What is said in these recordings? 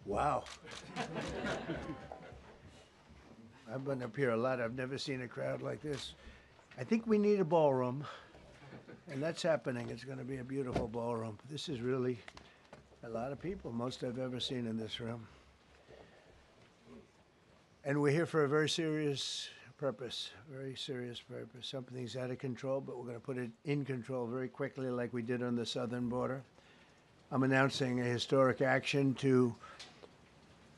Wow. I've been up here a lot. I've never seen a crowd like this. I think we need a ballroom, and that's happening. It's going to be a beautiful ballroom. This is really a lot of people, most I've ever seen in this room. And we're here for a very serious purpose, very serious purpose. Something's out of control, but we're going to put it in control very quickly like we did on the southern border. I'm announcing a historic action to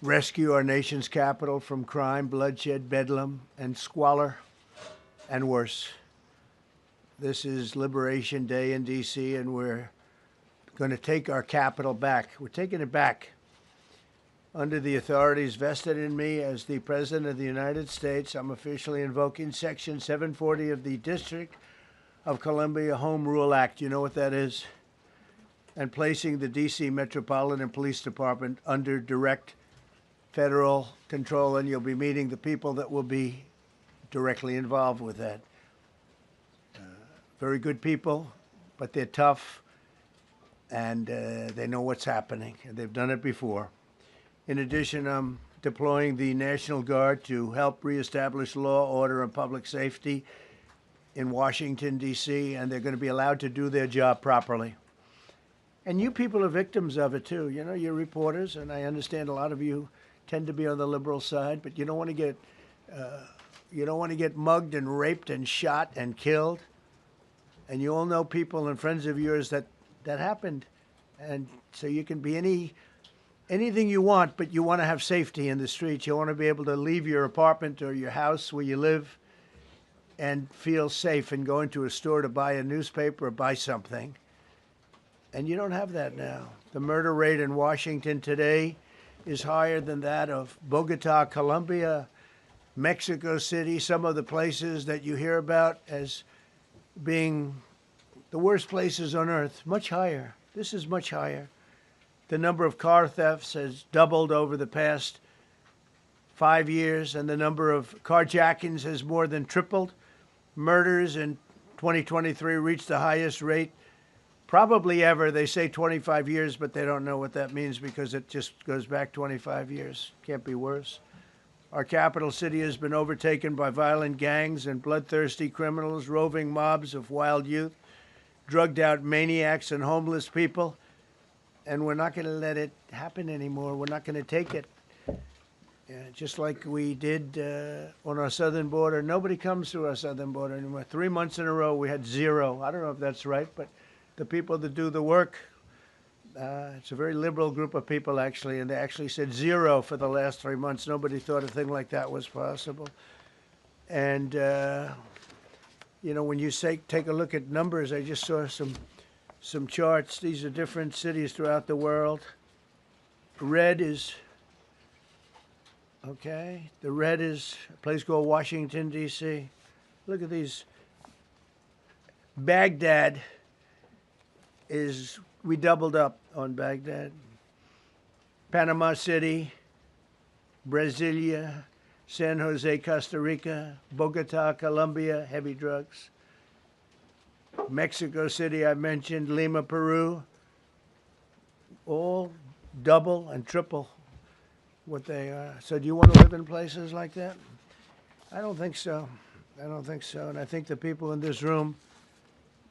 rescue our nation's capital from crime, bloodshed, bedlam, and squalor, and worse. This is Liberation Day in D.C., and we're going to take our capital back. We're taking it back. Under the authorities vested in me as the President of the United States, I'm officially invoking Section 740 of the District of Columbia Home Rule Act. You know what that is? And placing the D.C. Metropolitan Police Department under direct federal control, and you'll be meeting the people that will be directly involved with that. Very good people, but they're tough, and they know what's happening, and they've done it before. In addition, I'm deploying the National Guard to help reestablish law, order, and public safety in Washington, D.C., and they're going to be allowed to do their job properly. And you people are victims of it, too. You know, you're reporters, and I understand a lot of you tend to be on the liberal side, but you don't want to get mugged and raped and shot and killed. And you all know people and friends of yours that happened. And so you can be anything you want, but you want to have safety in the streets. You want to be able to leave your apartment or your house where you live and feel safe and go into a store to buy a newspaper or buy something. And you don't have that now. The murder rate in Washington today is higher than that of Bogota, Colombia, Mexico City, some of the places that you hear about as being the worst places on earth, much higher. This is much higher. The number of car thefts has doubled over the past 5 years, and the number of carjackings has more than tripled. Murders in 2023 reached the highest rate probably ever. They say 25 years, but they don't know what that means because it just goes back 25 years. Can't be worse. Our capital city has been overtaken by violent gangs and bloodthirsty criminals, roving mobs of wild youth, drugged out maniacs and homeless people. And we're not going to let it happen anymore. We're not going to take it. Just like we did on our southern border. Nobody comes through our southern border anymore. 3 months in a row, we had zero. I don't know if that's right, but the people that do the work, it's a very liberal group of people, actually, and they actually said zero for the last 3 months. Nobody thought a thing like that was possible. And, you know, when you take a look at numbers, I just saw some charts. These are different cities throughout the world. Red is, okay, the red is a place called Washington, D.C. Look at these. Baghdad we doubled up on Baghdad. Panama City, Brasilia, San Jose, Costa Rica, Bogota, Colombia, heavy drugs. Mexico City, I mentioned, Lima, Peru, all double and triple what they are. So do you want to live in places like that? I don't think so. I don't think so. And I think the people in this room,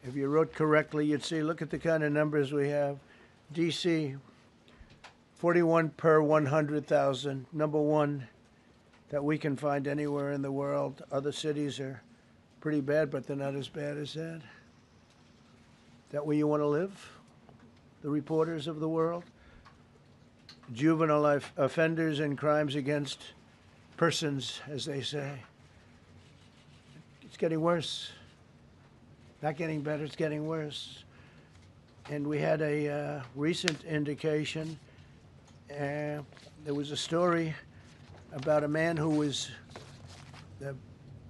if you wrote correctly, you'd see, look at the kind of numbers we have. D.C., 41 per 100,000, number one that we can find anywhere in the world. Other cities are pretty bad, but they're not as bad as that. Is that where you want to live? The reporters of the world? Juvenile offenders and crimes against persons, as they say. It's getting worse. Not getting better, it's getting worse. And we had a recent indication. There was a story about a man who was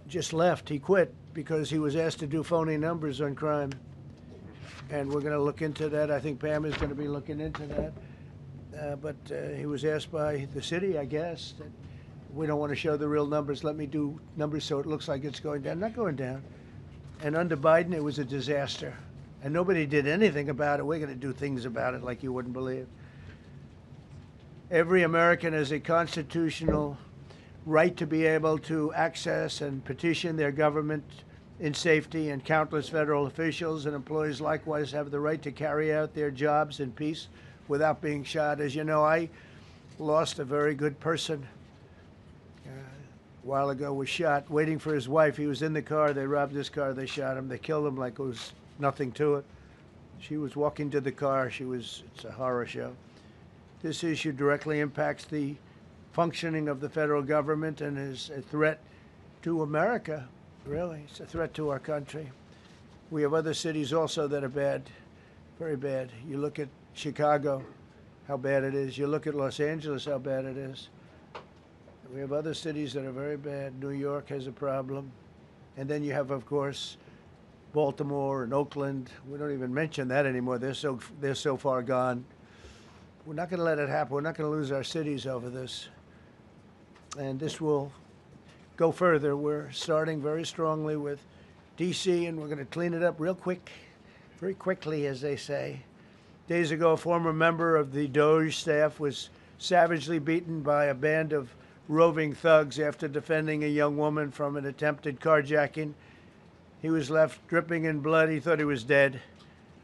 just left. He quit because he was asked to do phony numbers on crime. And we're going to look into that. I think Pam is going to be looking into that. But he was asked by the city, I guess, that we don't want to show the real numbers. Let me do numbers so it looks like it's going down. Not going down. And under Biden, it was a disaster. And nobody did anything about it. We're going to do things about it like you wouldn't believe. Every American has a constitutional right to be able to access and petition their government in safety, and countless federal officials and employees likewise have the right to carry out their jobs in peace without being shot. As you know, I lost a very good person a while ago, was shot waiting for his wife. He was in the car. They robbed his car. They shot him. They killed him like it was nothing to it. She was walking to the car. It's a horror show. This issue directly impacts the functioning of the federal government and is a threat to America, really. It's a threat to our country. We have other cities also that are bad, very bad. You look at Chicago, how bad it is. You look at Los Angeles, how bad it is. We have other cities that are very bad. New York has a problem. And then you have, of course, Baltimore and Oakland. We don't even mention that anymore. They're so far gone. We're not going to let it happen. We're not going to lose our cities over this. And this will go further. We're starting very strongly with D.C., and we're going to clean it up real quick, very quickly, as they say. Days ago, a former member of the DOJ staff was savagely beaten by a band of roving thugs after defending a young woman from an attempted carjacking. He was left dripping in blood. He thought he was dead,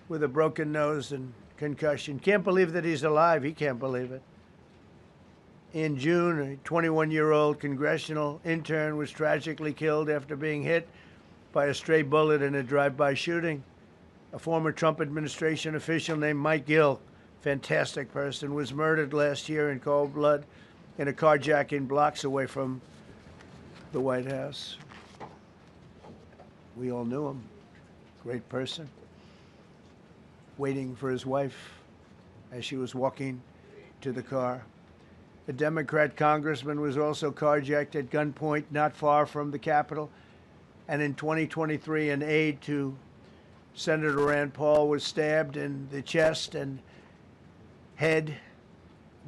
with a broken nose and concussion. Can't believe that he's alive. He can't believe it. In June, a 21-year-old congressional intern was tragically killed after being hit by a stray bullet in a drive-by shooting. A former Trump administration official named Mike Gill, fantastic person, was murdered last year in cold blood in a carjacking blocks away from the White House. We all knew him. Great person. Waiting for his wife as she was walking to the car. A Democrat congressman was also carjacked at gunpoint not far from the Capitol. And in 2023, an aide to Senator Rand Paul was stabbed in the chest and head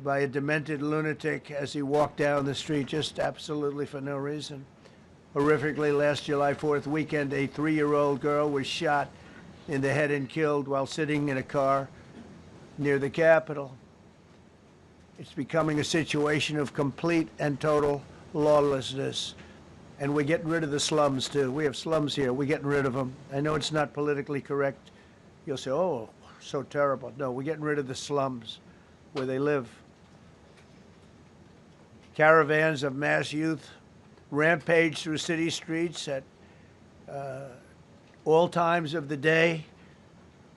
by a demented lunatic as he walked down the street, just absolutely for no reason. Horrifically, last July 4th weekend, a 3-year-old girl was shot in the head and killed while sitting in a car near the Capitol. It's becoming a situation of complete and total lawlessness. And we're getting rid of the slums, too. We have slums here. We're getting rid of them. I know it's not politically correct. You'll say, oh, so terrible. No, we're getting rid of the slums where they live. Caravans of mass youth rampage through city streets at all times of the day.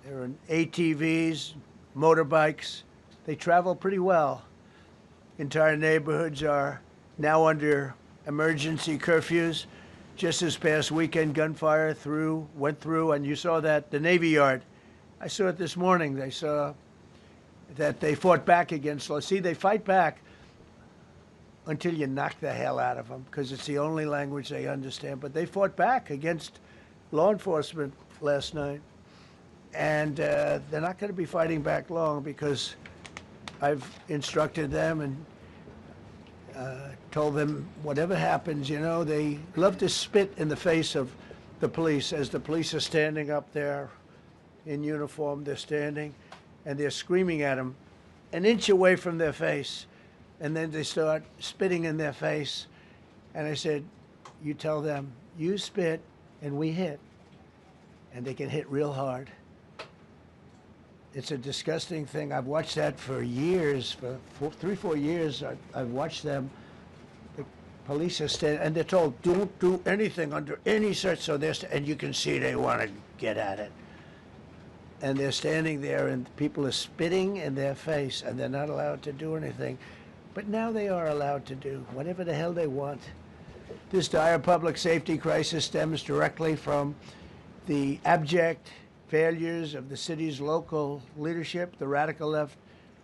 There are ATVs, motorbikes. They travel pretty well. Entire neighborhoods are now under emergency curfews. Just this past weekend, gunfire went through, and you saw that, the Navy Yard. I saw it this morning. They saw that they fought back against law. See, they fight back until you knock the hell out of them, because it's the only language they understand. But they fought back against law enforcement last night. And they're not going to be fighting back long, because I've instructed them and told them whatever happens, you know, they love to spit in the face of the police as the police are standing up there in uniform. They're standing and they're screaming at them an inch away from their face. And then they start spitting in their face. And I said, you tell them, you spit and we hit. And they can hit real hard. It's a disgusting thing. I've watched that for years, for 3-4 years. I've watched them. The police are standing, and they're told, don't do anything under any search. So and you can see they want to get at it. And they're standing there, and people are spitting in their face, and they're not allowed to do anything. But now they are allowed to do whatever the hell they want. This dire public safety crisis stems directly from the abject failures of the city's local leadership. The radical left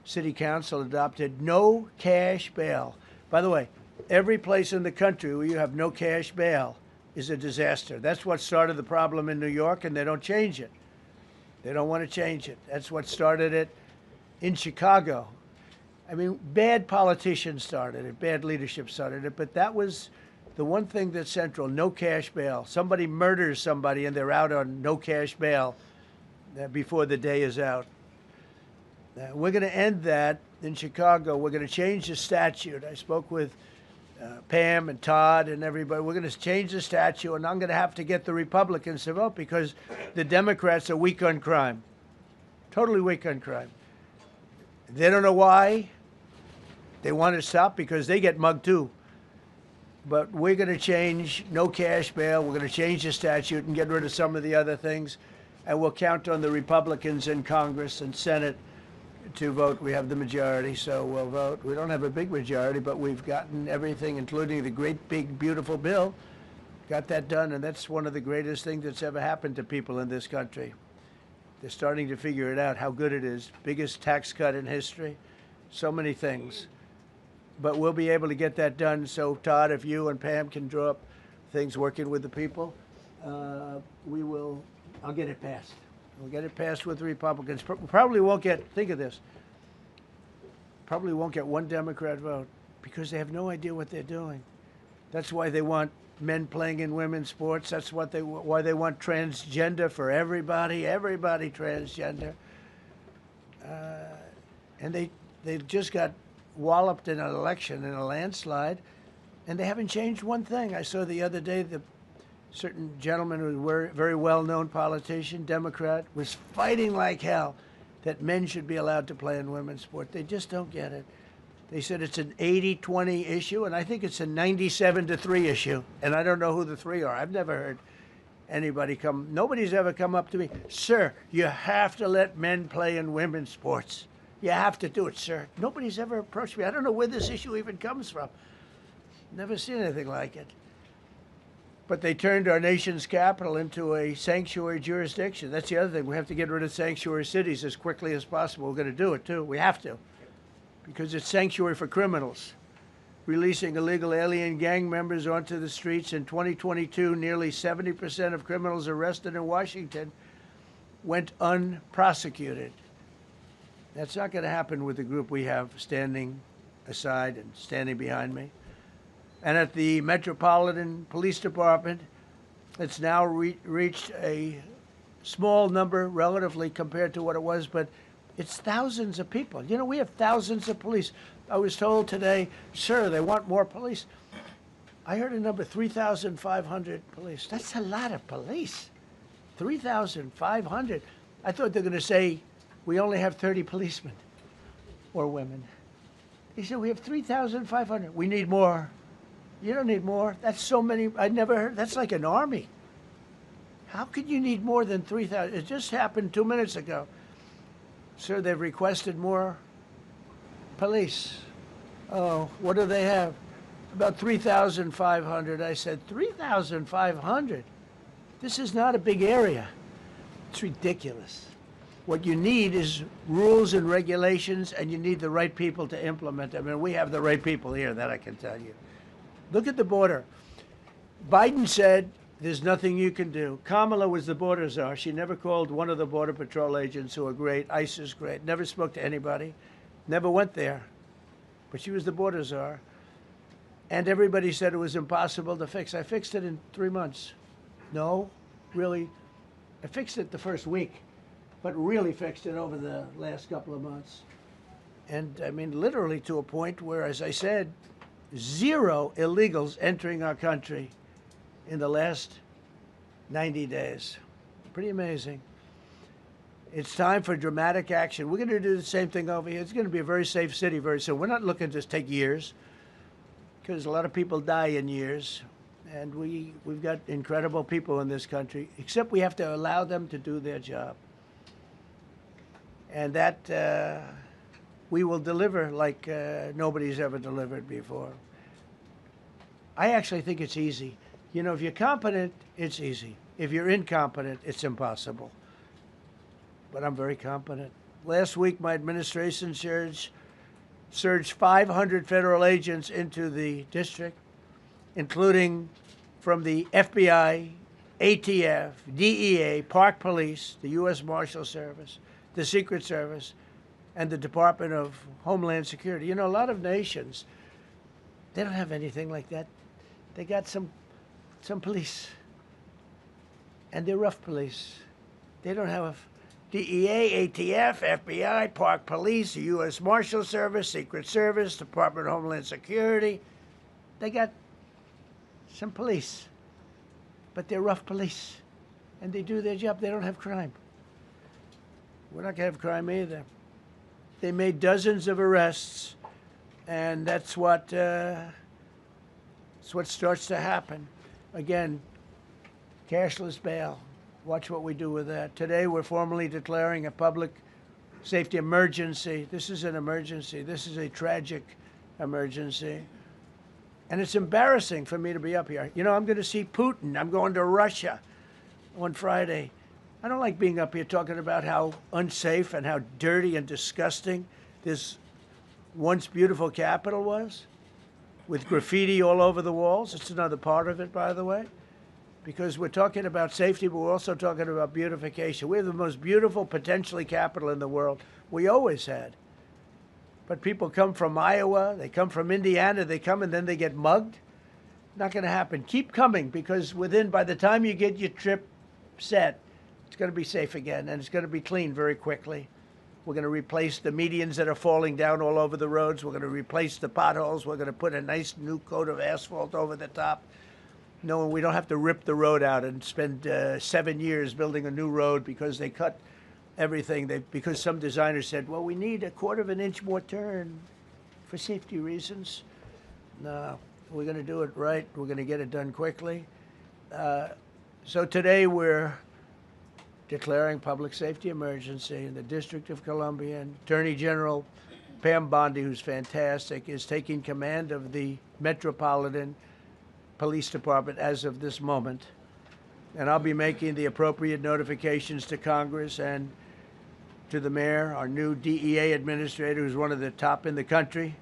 city council adopted no cash bail. By the way, every place in the country where you have no cash bail is a disaster. That's what started the problem in New York, and they don't change it. They don't want to change it. That's what started it in Chicago. I mean, bad politicians started it, bad leadership started it, but that was the one thing that's central, no cash bail. Somebody murders somebody and they're out on no cash bail before the day is out. We're going to end that in Chicago. We're going to change the statute. I spoke with Pam and Todd and everybody. We're going to change the statute, and I'm going to have to get the Republicans to vote because the Democrats are weak on crime, totally weak on crime. They don't know why. They want to stop because they get mugged too. But we're going to change no cash bail. We're going to change the statute and get rid of some of the other things. And we'll count on the Republicans in Congress and Senate to vote. We have the majority, so we'll vote. We don't have a big majority, but we've gotten everything, including the great, big, beautiful bill. Got that done, and that's one of the greatest things that's ever happened to people in this country. They're starting to figure it out, how good it is. Biggest tax cut in history. So many things. But we'll be able to get that done. So, Todd, if you and Pam can draw up things working with the people, we will. I'll get it passed. We'll get it passed with the Republicans. Probably won't get, think of this, probably won't get one Democrat vote because they have no idea what they're doing. That's why they want men playing in women's sports. That's why they want transgender for everybody transgender. And they just got walloped in an election, in a landslide, and they haven't changed one thing. I saw the other day the certain gentleman who was a very well-known politician, Democrat, was fighting like hell that men should be allowed to play in women's sport. They just don't get it. They said it's an 80-20 issue, and I think it's a 97-3 issue, and I don't know who the three are. I've never heard anybody nobody's ever come up to me, sir, you have to let men play in women's sports. You have to do it, sir. Nobody's ever approached me. I don't know where this issue even comes from. Never seen anything like it. But they turned our nation's capital into a sanctuary jurisdiction. That's the other thing. We have to get rid of sanctuary cities as quickly as possible. We're going to do it, too. We have to. Because it's sanctuary for criminals. Releasing illegal alien gang members onto the streets. In 2022, nearly 70% of criminals arrested in Washington went unprosecuted. That's not going to happen with the group we have standing aside and standing behind me. And at the Metropolitan Police Department, it's now reached a small number relatively compared to what it was, but it's thousands of people. You know, we have thousands of police. I was told today, sir, they want more police. I heard a number, 3,500 police. That's a lot of police. 3,500. I thought they were going to say, we only have 30 policemen or women. He said, we have 3,500. We need more. You don't need more. That's so many. I never heard. That's like an army. How could you need more than 3,000? It just happened 2 minutes ago. Sir, they've requested more police. Oh, what do they have? About 3,500. I said, 3,500? This is not a big area. It's ridiculous. What you need is rules and regulations, and you need the right people to implement them. And we have the right people here, that I can tell you. Look at the border. Biden said there's nothing you can do. Kamala was the border czar. She never called one of the Border Patrol agents who are great. ICE is great. Never spoke to anybody. Never went there. But she was the border czar. And everybody said it was impossible to fix. I fixed it in 3 months. No, really. I fixed it the first week, but really fixed it over the last couple of months. And I mean, literally to a point where, as I said, 0 illegals entering our country in the last 90 days. Pretty amazing. It's time for dramatic action. We're going to do the same thing over here. It's going to be a very safe city very soon. We're not looking to take years, because a lot of people die in years. And we've got incredible people in this country, except we have to allow them to do their job. And that we will deliver like nobody's ever delivered before. I actually think it's easy. You know, if you're competent, it's easy. If you're incompetent, it's impossible. But I'm very competent. Last week, my administration surged 500 federal agents into the district, including from the FBI, ATF, DEA, Park Police, the U.S. Marshal Service, the Secret Service, and the Department of Homeland Security. You know, a lot of nations, they don't have anything like that. They got some police, and they're rough police. They don't have DEA, ATF, FBI, Park Police, the U.S. Marshal Service, Secret Service, Department of Homeland Security. They got some police, but they're rough police, and they do their job. They don't have crime. We're not going to have crime either. They made dozens of arrests, and that's what starts to happen. Again, cashless bail. Watch what we do with that. Today, we're formally declaring a public safety emergency. This is an emergency. This is a tragic emergency. And it's embarrassing for me to be up here. You know, I'm going to see Putin. I'm going to Russia on Friday. I don't like being up here talking about how unsafe and how dirty and disgusting this once beautiful capital was, with graffiti all over the walls. It's another part of it, by the way, because we're talking about safety, but we're also talking about beautification. We have the most beautiful, potentially, capital in the world. We always had. But people come from Iowa, they come from Indiana, they come and then they get mugged. Not going to happen. Keep coming, because by the time you get your trip set, it's going to be safe again, and it's going to be clean very quickly. We're going to replace the medians that are falling down all over the roads. We're going to replace the potholes. We're going to put a nice new coat of asphalt over the top. No, we don't have to rip the road out and spend 7 years building a new road because they cut everything. Because some designers said, well, we need a 1/4 of an inch more turn for safety reasons. No, we're going to do it right. We're going to get it done quickly. So today we're declaring public safety emergency in the District of Columbia. And Attorney General Pam Bondi, who's fantastic, is taking command of the Metropolitan Police Department as of this moment. And I'll be making the appropriate notifications to Congress and to the mayor, our new DEA administrator, who's one of the top in the country.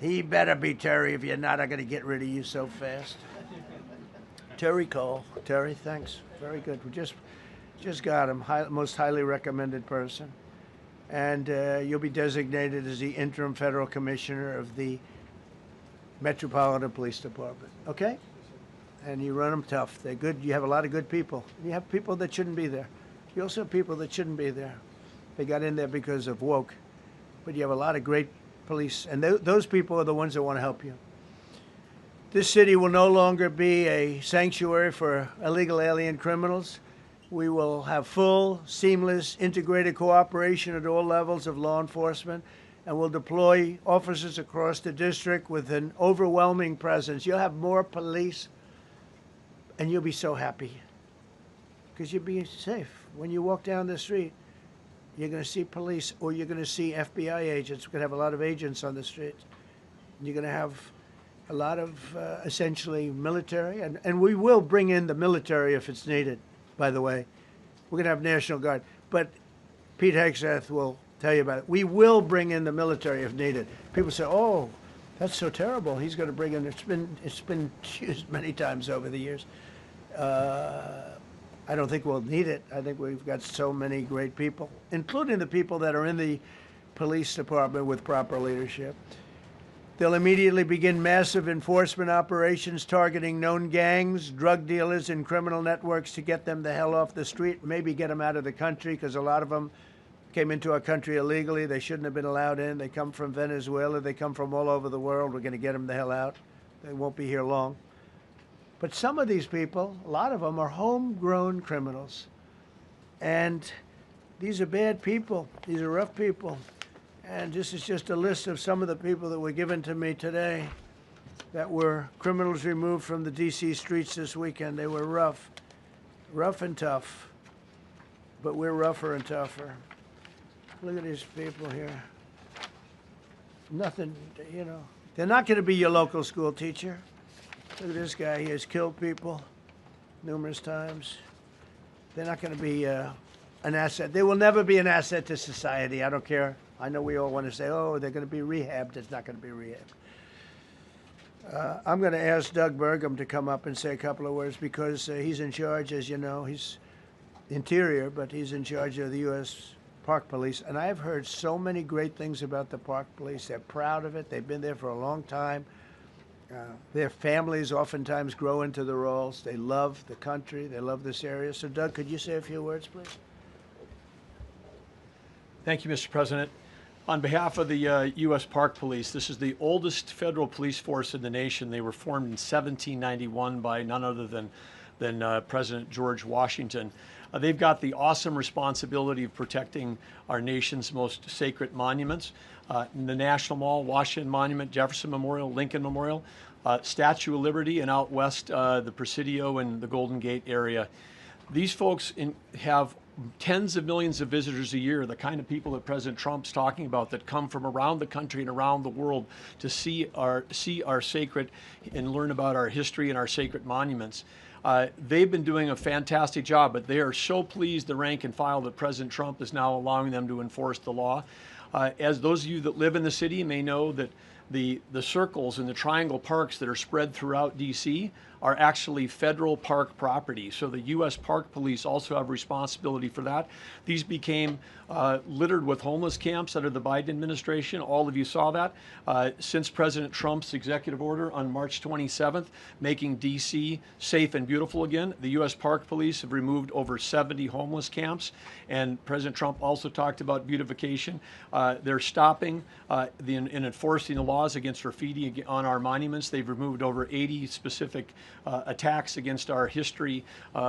He better be Terry. If you're not, I'm going to get rid of you so fast. Terry Cole. Terry, thanks. Very good. We just got him. Most highly recommended person. And you'll be designated as the interim federal commissioner of the Metropolitan Police Department. Okay? And you run them tough. They're good. You have a lot of good people. You have people that shouldn't be there. You also have people that shouldn't be there. They got in there because of woke. But you have a lot of great police. And those people are the ones that want to help you. This city will no longer be a sanctuary for illegal alien criminals. We will have full, seamless, integrated cooperation at all levels of law enforcement, and we'll deploy officers across the district with an overwhelming presence. You'll have more police, and you'll be so happy because you'll be safe. When you walk down the street, you're going to see police, or you're going to see FBI agents. We're going to have a lot of agents on the streets. You're going to have a lot of, essentially, military, and we will bring in the military if it's needed. By the way, we're going to have National Guard. But Pete Hegseth will tell you about it. We will bring in the military if needed. People say, oh, that's so terrible. He's going to bring in, it's been used many times over the years. I don't think we'll need it. I think we've got so many great people, including the people that are in the police department with proper leadership. They'll immediately begin massive enforcement operations targeting known gangs, drug dealers, and criminal networks to get them the hell off the street, maybe get them out of the country, because a lot of them came into our country illegally. They shouldn't have been allowed in. They come from Venezuela. They come from all over the world. We're going to get them the hell out. They won't be here long. But some of these people, a lot of them, are homegrown criminals. And these are bad people. These are rough people. And this is just a list of some of the people that were given to me today that were criminals removed from the D.C. streets this weekend. They were rough and tough. But we're rougher and tougher. Look at these people here. Nothing, you know. They're not going to be your local school teacher. Look at this guy. He has killed people numerous times. They're not going to be an asset. They will never be an asset to society. I don't care. I know we all want to say, oh, they're going to be rehabbed. It's not going to be rehabbed. I'm going to ask Doug Burgum to come up and say a couple of words because he's in charge, as you know. He's Interior, but he's in charge of the U.S. Park Police. And I've heard so many great things about the Park Police. They're proud of it. They've been there for a long time. Their families oftentimes grow into the roles. They love the country. They love this area. So, Doug, could you say a few words, please? Thank you, Mr. President. On behalf of the U.S. Park Police, this is the oldest federal police force in the nation. They were formed in 1791 by none other than President George Washington. They've got the awesome responsibility of protecting our nation's most sacred monuments. In the National Mall, Washington Monument, Jefferson Memorial, Lincoln Memorial, Statue of Liberty, and out west, the Presidio and the Golden Gate area. These folks have tens of millions of visitors a year, the kind of people that President Trump's talking about that come from around the country and around the world to see our sacred and learn about our history and our sacred monuments. They've been doing a fantastic job, but they are so pleased, the rank and file, that President Trump is now allowing them to enforce the law. As those of you that live in the city may know, that the circles and the triangle parks that are spread throughout D.C. are actually federal park property. So the U.S. Park Police also have responsibility for that. These became littered with homeless camps under the Biden administration. All of you saw that. Since President Trump's executive order on March 27th, making D.C. safe and beautiful again, the U.S. Park Police have removed over 70 homeless camps. And President Trump also talked about beautification. They're stopping and enforcing the laws against graffiti on our monuments. They've removed over 80 specific attacks against our history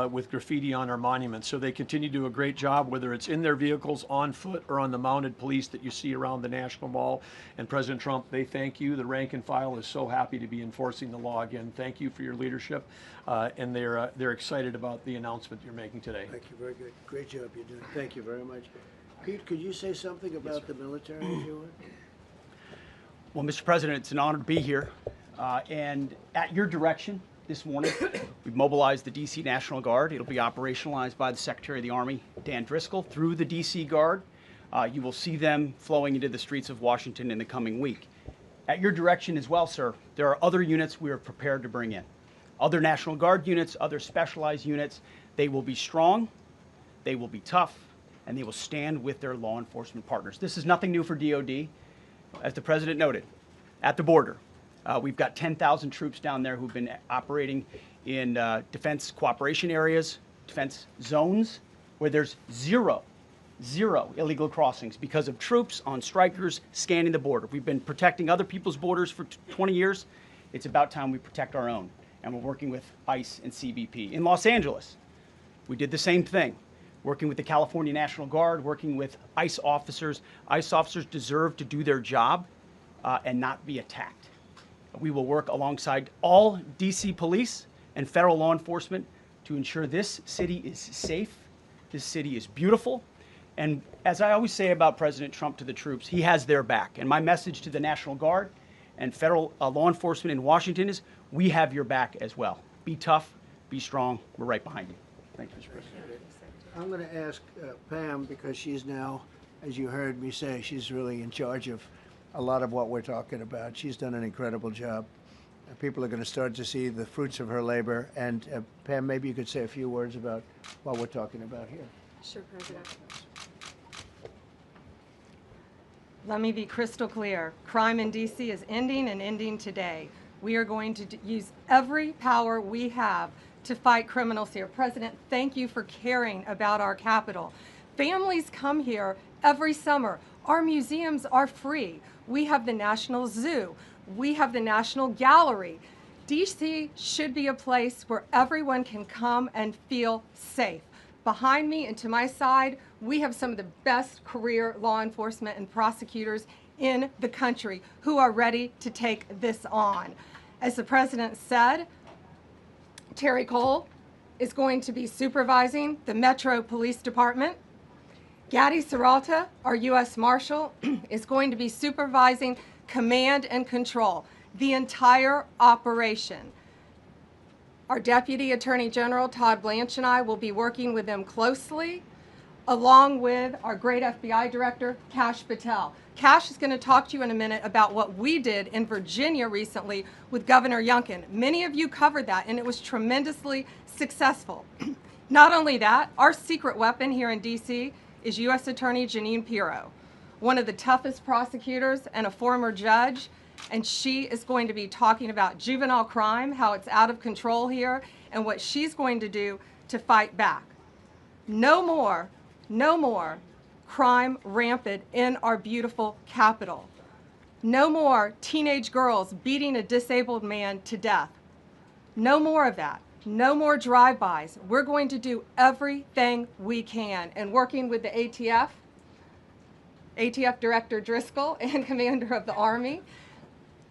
with graffiti on our monuments. So they continue to do a great job, whether it's in their vehicles, on foot, or on the mounted police that you see around the National Mall. And President Trump, they thank you. The rank and file is so happy to be enforcing the law again. Thank you for your leadership, and they're excited about the announcement you're making today. Thank you. Very good. Great job you're doing. Thank you very much. Pete, could you say something about the military, if you would? Well, Mr. President, it's an honor to be here. And at your direction this morning, we've mobilized the D.C. National Guard. It'll be operationalized by the Secretary of the Army, Dan Driscoll, through the D.C. Guard. You will see them flowing into the streets of Washington in the coming week. At your direction as well, sir, there are other units we are prepared to bring in. Other National Guard units, other specialized units. They will be strong, they will be tough, and they will stand with their law enforcement partners. This is nothing new for DOD. As the President noted, at the border, we've got 10,000 troops down there who've been operating in defense cooperation areas, defense zones, where there's zero illegal crossings because of troops on strikers scanning the border. We've been protecting other people's borders for 20 years. It's about time we protect our own, and we're working with ICE and CBP. In Los Angeles, we did the same thing, working with the California National Guard, working with ICE officers. ICE officers deserve to do their job and not be attacked. We will work alongside all D.C. police and federal law enforcement to ensure this city is safe, this city is beautiful, and as I always say about President Trump to the troops, he has their back. And my message to the National Guard and federal law enforcement in Washington is, we have your back as well. Be tough, be strong, we're right behind you. Thank you, Mr. President. I'm going to ask Pam, because she's now, as you heard me say, she's really in charge of a lot of what we're talking about. She's done an incredible job. People are going to start to see the fruits of her labor. And Pam, maybe you could say a few words about what we're talking about here. Sure, President. Let me be crystal clear. Crime in D.C. is ending, and ending today. We are going to use every power we have to fight criminals here. President, thank you for caring about our capital. Families come here every summer. Our museums are free. We have the National Zoo. We have the National Gallery. D.C. should be a place where everyone can come and feel safe. Behind me and to my side, we have some of the best career law enforcement and prosecutors in the country who are ready to take this on. As the President said, Terry Cole is going to be supervising the Metro Police Department. Gadi Serralta, our U.S. Marshal, is going to be supervising command and control, the entire operation. Our Deputy Attorney General, Todd Blanche, and I will be working with them closely, along with our great FBI Director, Kash Patel. Kash is going to talk to you in a minute about what we did in Virginia recently with Governor Youngkin. Many of you covered that, and it was tremendously successful. Not only that, our secret weapon here in D.C. is U.S. Attorney Jeanine Pirro, one of the toughest prosecutors and a former judge, and she is going to be talking about juvenile crime, how it's out of control here, and what she's going to do to fight back. No more crime rampant in our beautiful capital. No more teenage girls beating a disabled man to death. No more of that. No more drive-bys. We're going to do everything we can. And working with the ATF Director Driscoll and Commander of the Army,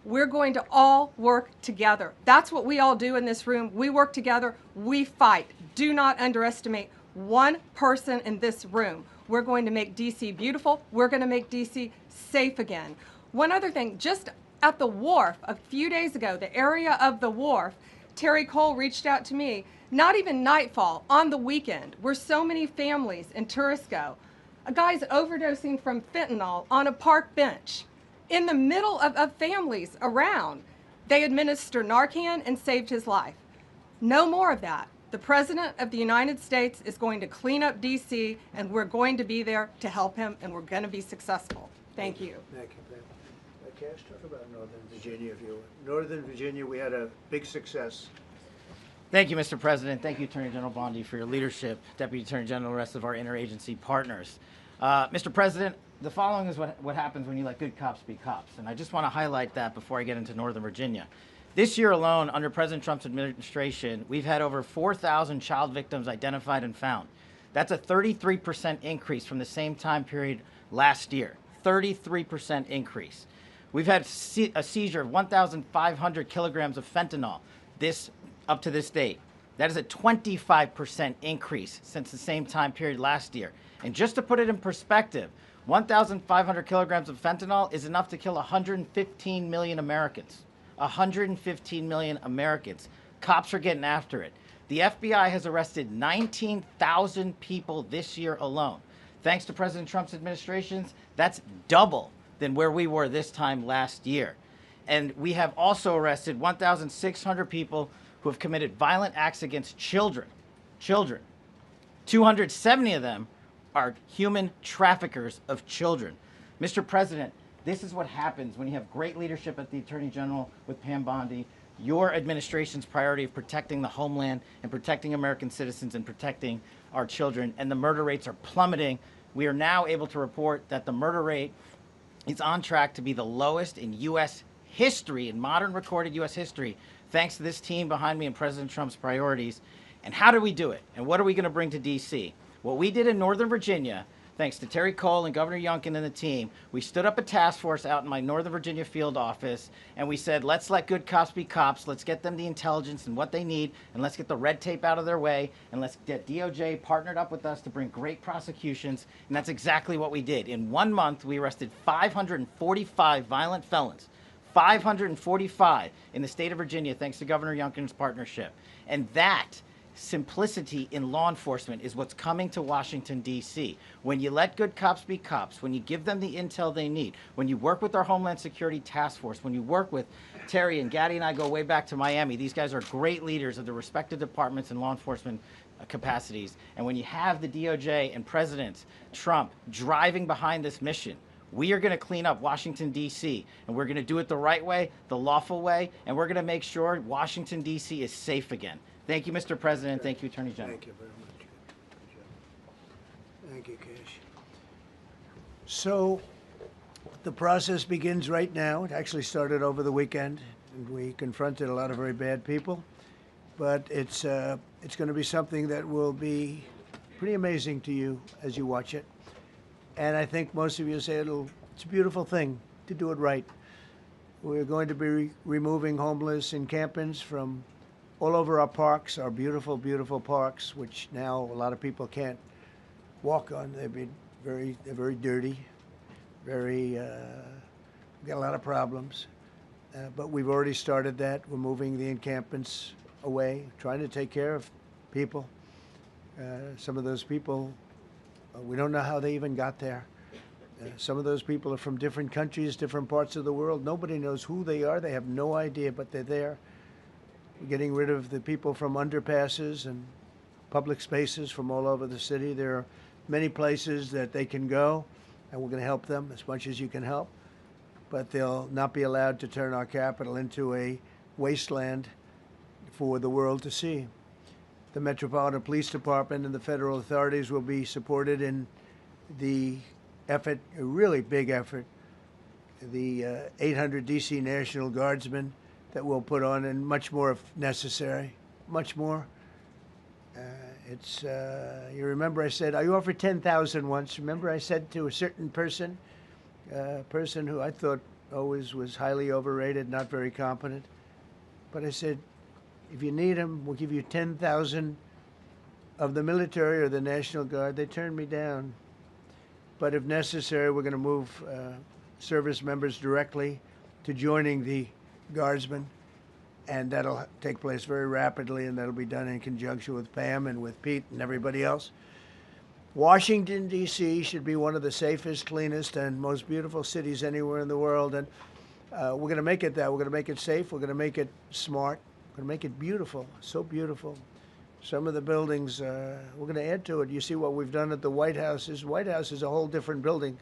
we're going to all work together. That's what we all do in this room. We work together. We fight. Do not underestimate one person in this room. We're going to make D.C. beautiful. We're going to make D.C. safe again. One other thing, just at the wharf a few days ago, the area of the wharf, Terry Cole reached out to me, not even nightfall, on the weekend, where so many families and tourists go. A guy's overdosing from fentanyl on a park bench. In the middle of families around, they administer Narcan and saved his life. No more of that. The President of the United States is going to clean up D.C., and we're going to be there to help him, and we're going to be successful. Thank you. Thank you, Ben. Cash, talk about Northern Virginia, if you would. Northern Virginia, we had a big success. Thank you, Mr. President. Thank you, Attorney General Bondi, for your leadership, Deputy Attorney General, and the rest of our interagency partners. Mr. President, the following is what happens when you let good cops be cops, and I just want to highlight that before I get into Northern Virginia. This year alone, under President Trump's administration, we've had over 4,000 child victims identified and found. That's a 33% increase from the same time period last year. 33% increase. We've had a seizure of 1,500 kilograms of fentanyl up to this date. That is a 25% increase since the same time period last year. And just to put it in perspective, 1,500 kilograms of fentanyl is enough to kill 115 million Americans. 115 million Americans. Cops are getting after it. The FBI has arrested 19,000 people this year alone. Thanks to President Trump's administrations, that's double than where we were this time last year. And we have also arrested 1,600 people who have committed violent acts against children. 270 of them are human traffickers of children. Mr. President, this is what happens when you have great leadership at the Attorney General with Pam Bondi, your administration's priority of protecting the homeland and protecting American citizens and protecting our children, and the murder rates are plummeting. We are now able to report that the murder rate is on track to be the lowest in U.S. history, in modern recorded U.S. history, thanks to this team behind me and President Trump's priorities. And how do we do it? And what are we going to bring to D.C.? What we did in Northern Virginia, thanks to Terry Cole and Governor Youngkin and the team, we stood up a task force out in my Northern Virginia field office, and we said, let's let good cops be cops, let's get them the intelligence and what they need, and let's get the red tape out of their way, and let's get DOJ partnered up with us to bring great prosecutions, and that's exactly what we did. In 1 month, we arrested 545 violent felons. 545 in the state of Virginia, thanks to Governor Youngkin's partnership. And that simplicity in law enforcement is what's coming to Washington, D.C. When you let good cops be cops, when you give them the intel they need, when you work with our Homeland Security Task Force, when you work with Terry and Gaddy and I go way back to Miami, these guys are great leaders of the respective departments and law enforcement capacities. And when you have the DOJ and President Trump driving behind this mission, we are going to clean up Washington, D.C., and we're going to do it the right way, the lawful way, and we're going to make sure Washington, D.C. is safe again. Thank you, Mr. President. Thank you, Attorney General. Thank you very much. Good job. Thank you, Cash. So the process begins right now. It actually started over the weekend, and we confronted a lot of very bad people. But it's going to be something that will be pretty amazing to you as you watch it. And I think most of you say it's a beautiful thing to do it right. We're going to be removing homeless encampments from all over our parks, our beautiful, beautiful parks, which now a lot of people can't walk on. They're very dirty, we got a lot of problems. But we've already started that. We're moving the encampments away, trying to take care of people. Some of those people, we don't know how they even got there. Some of those people are from different countries, different parts of the world. Nobody knows who they are. They have no idea, but they're there. We're getting rid of the people from underpasses and public spaces from all over the city. There are many places that they can go, and we're going to help them as much as you can help. But they'll not be allowed to turn our capital into a wasteland for the world to see. The Metropolitan Police Department and the federal authorities will be supported in the effort, a really big effort, the 800 DC National Guardsmen that we'll put on, and much more if necessary, much more. You remember I said, I offered 10,000 once. Remember I said to a certain person, person who I thought always was highly overrated, not very competent, but I said, if you need them, we'll give you 10,000 of the military or the National Guard. They turned me down. But if necessary, we're going to move service members directly to joining the Guardsmen, and that'll take place very rapidly, and that'll be done in conjunction with Pam and with Pete and everybody else. Washington, D.C. should be one of the safest, cleanest, and most beautiful cities anywhere in the world, and we're going to make it that. We're going to make it safe. We're going to make it smart. We're going to make it beautiful, so beautiful. Some of the buildings, we're going to add to it. You see what we've done at the White House. White House is a whole different building.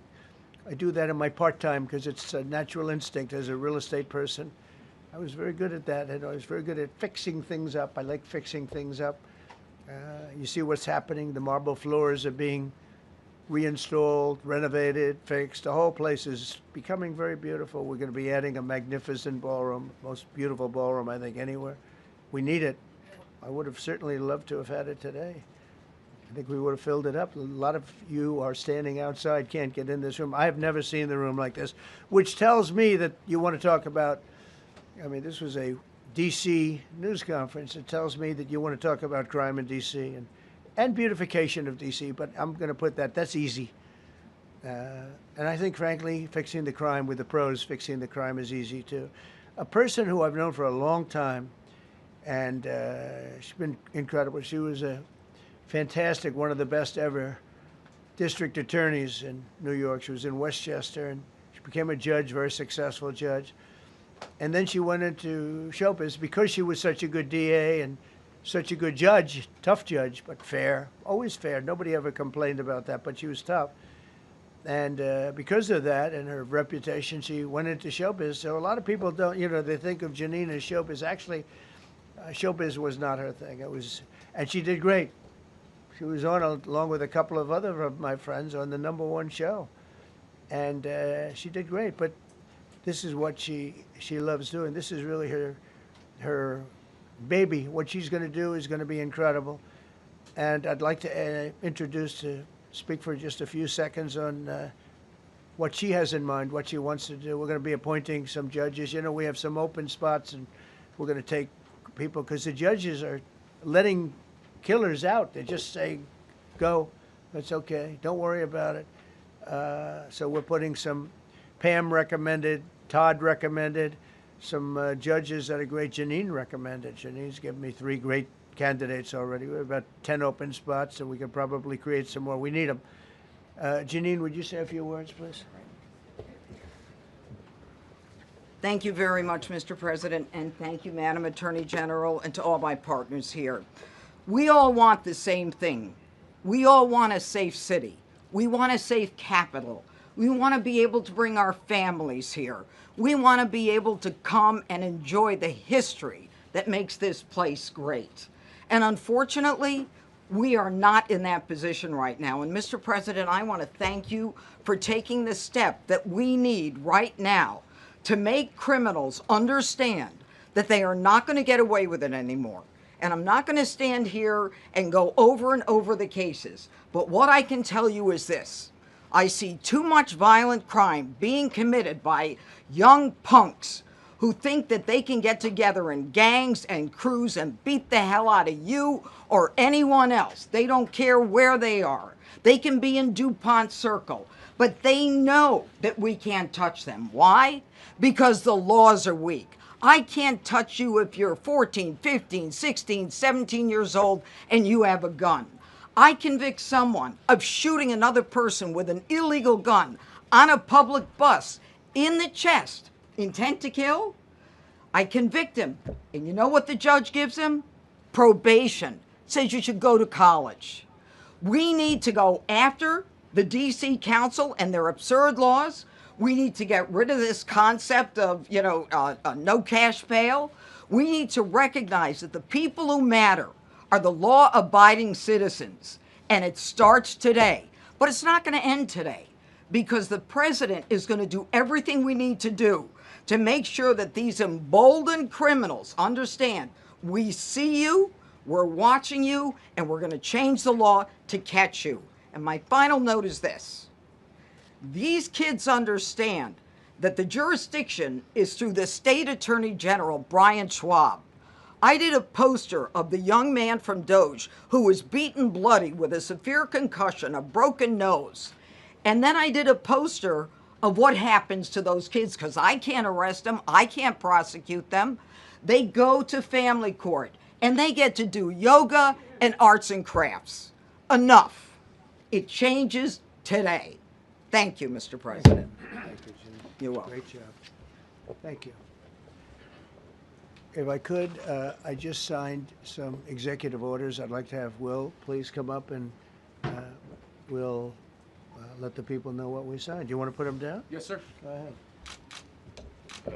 I do that in my part-time because it's a natural instinct as a real estate person. I was very good at that, and I was very good at fixing things up. I like fixing things up. You see what's happening. The marble floors are being reinstalled, renovated, fixed. The whole place is becoming very beautiful. We're going to be adding a magnificent ballroom, most beautiful ballroom, I think, anywhere. We need it. I would have certainly loved to have had it today. I think we would have filled it up. A lot of you are standing outside, can't get in this room. I have never seen the room like this, which tells me that you want to talk about, I mean, this was a D.C. news conference. It tells me that you want to talk about crime in D.C. and beautification of D.C., but I'm going to put that's easy. And I think, frankly, fixing the crime with the pros, fixing the crime is easy, too. A person who I've known for a long time, and she's been incredible. She was a fantastic, one of the best ever district attorneys in New York. She was in Westchester, and she became a judge, very successful judge. And then she went into show business because she was such a good DA and such a good judge, tough judge, but fair, always fair. Nobody ever complained about that, but she was tough. And because of that and her reputation, she went into showbiz. So a lot of people don't, they think of Janine as showbiz. Actually, showbiz was not her thing. And she did great. She was on, along with a couple of other of my friends, on the #1 show. And she did great. But this is what she loves doing. This is really her baby. What she's going to do is going to be incredible. And I'd like to speak for just a few seconds on what she has in mind, what she wants to do. We're going to be appointing some judges. We have some open spots, and we're going to take people, because the judges are letting killers out. They just say, go, that's okay, don't worry about it. So we're putting some, Pam recommended, Todd recommended, some judges that are great. Janine recommended. Janine's given me 3 great candidates already. We have about 10 open spots, and we could probably create some more. We need them. Janine, would you say a few words, please? Thank you very much, Mr. President, and thank you, Madam Attorney General, and to all my partners here. We all want the same thing. We all want a safe city. We want a safe capital. We want to be able to bring our families here. We want to be able to come and enjoy the history that makes this place great. And unfortunately, we are not in that position right now. And Mr. President, I want to thank you for taking the step that we need right now to make criminals understand that they are not going to get away with it anymore. And I'm not going to stand here and go over and over the cases. But what I can tell you is this. I see too much violent crime being committed by young punks who think that they can get together in gangs and crews and beat the hell out of you or anyone else. They don't care where they are. They can be in DuPont Circle, but they know that we can't touch them. Why? Because the laws are weak. I can't touch you if you're 14, 15, 16, 17 years old and you have a gun. I convict someone of shooting another person with an illegal gun on a public bus in the chest, intent to kill. I convict him. And you know what the judge gives him? Probation. Says you should go to college. We need to go after the D.C. Council and their absurd laws. We need to get rid of this concept of, no cash bail. We need to recognize that the people who matter are the law-abiding citizens. And it starts today But it's not going to end today, because the president is going to do everything we need to do to make sure that these emboldened criminals understand we see you, we're watching you, and we're going to change the law to catch you. And my final note is this. These kids understand that the jurisdiction is through the state attorney general, Brian Schwab. I did a poster of the young man from Doge who was beaten bloody with a severe concussion, a broken nose. And then I did a poster of what happens to those kids, because I can't arrest them, I can't prosecute them. They go to family court and they get to do yoga and arts and crafts. Enough. It changes today. Thank you, Mr. President. Thank you, Jim. You're welcome. Great job. Thank you. If I could, I just signed some executive orders. I'd like to have Will please come up, and we'll let the people know what we signed. Do you want to put them down? Yes, sir. Go ahead.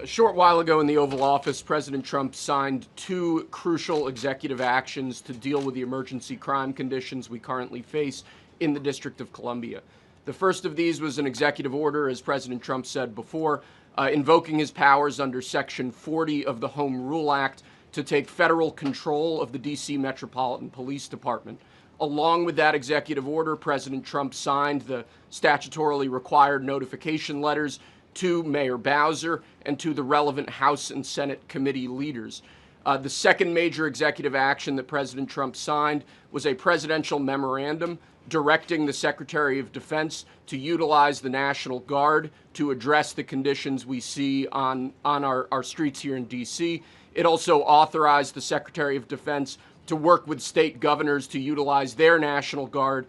A short while ago in the Oval Office, President Trump signed 2 crucial executive actions to deal with the emergency crime conditions we currently face in the District of Columbia. The first of these was an executive order, as President Trump said before, invoking his powers under Section 40 of the Home Rule Act to take federal control of the D.C. Metropolitan Police Department. Along with that executive order, President Trump signed the statutorily required notification letters to Mayor Bowser and to the relevant House and Senate committee leaders. The second major executive action that President Trump signed was a presidential memorandum directing the Secretary of Defense to utilize the National Guard to address the conditions we see on our streets here in D.C. It also authorized the Secretary of Defense to work with state governors to utilize their National Guard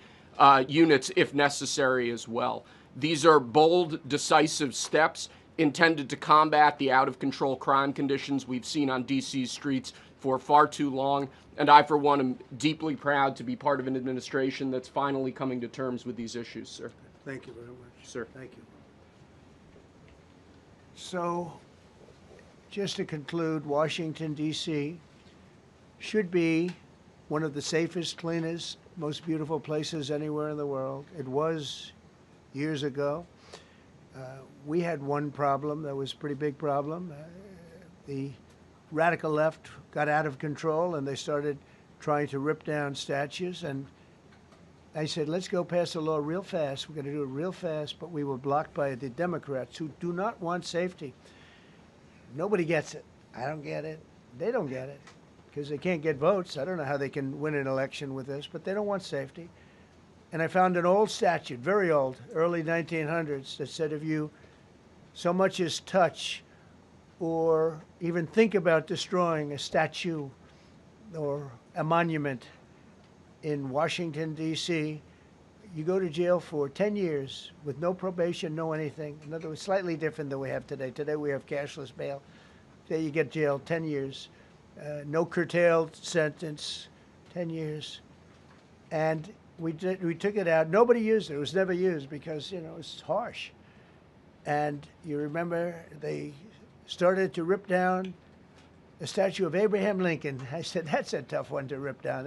units if necessary as well. These are bold, decisive steps intended to combat the out-of-control crime conditions we've seen on D.C.'s streets for far too long, and I, for one, am deeply proud to be part of an administration that's finally coming to terms with these issues, sir. Thank you very much. Sir. Thank you. So, just to conclude, Washington, D.C. should be one of the safest, cleanest, most beautiful places anywhere in the world. It was years ago. We had one problem that was a pretty big problem. The radical left got out of control and they started trying to rip down statues. And I said, let's go pass a law real fast. We're going to do it real fast, but we were blocked by the Democrats who do not want safety. Nobody gets it. I don't get it. They don't get it because they can't get votes. I don't know how they can win an election with this, but they don't want safety. And I found an old statute, very old, early 1900s, that said if you so much as touch or even think about destroying a statue or a monument in Washington, D.C., you go to jail for 10 years with no probation, no anything. In other words, slightly different than we have today. Today we have cashless bail. Today you get jailed 10 years. No curtailed sentence, 10 years. And we took it out. Nobody used it. It was never used because, you know, it's harsh. And you remember they started to rip down the statue of Abraham Lincoln. I said, that's a tough one to rip down.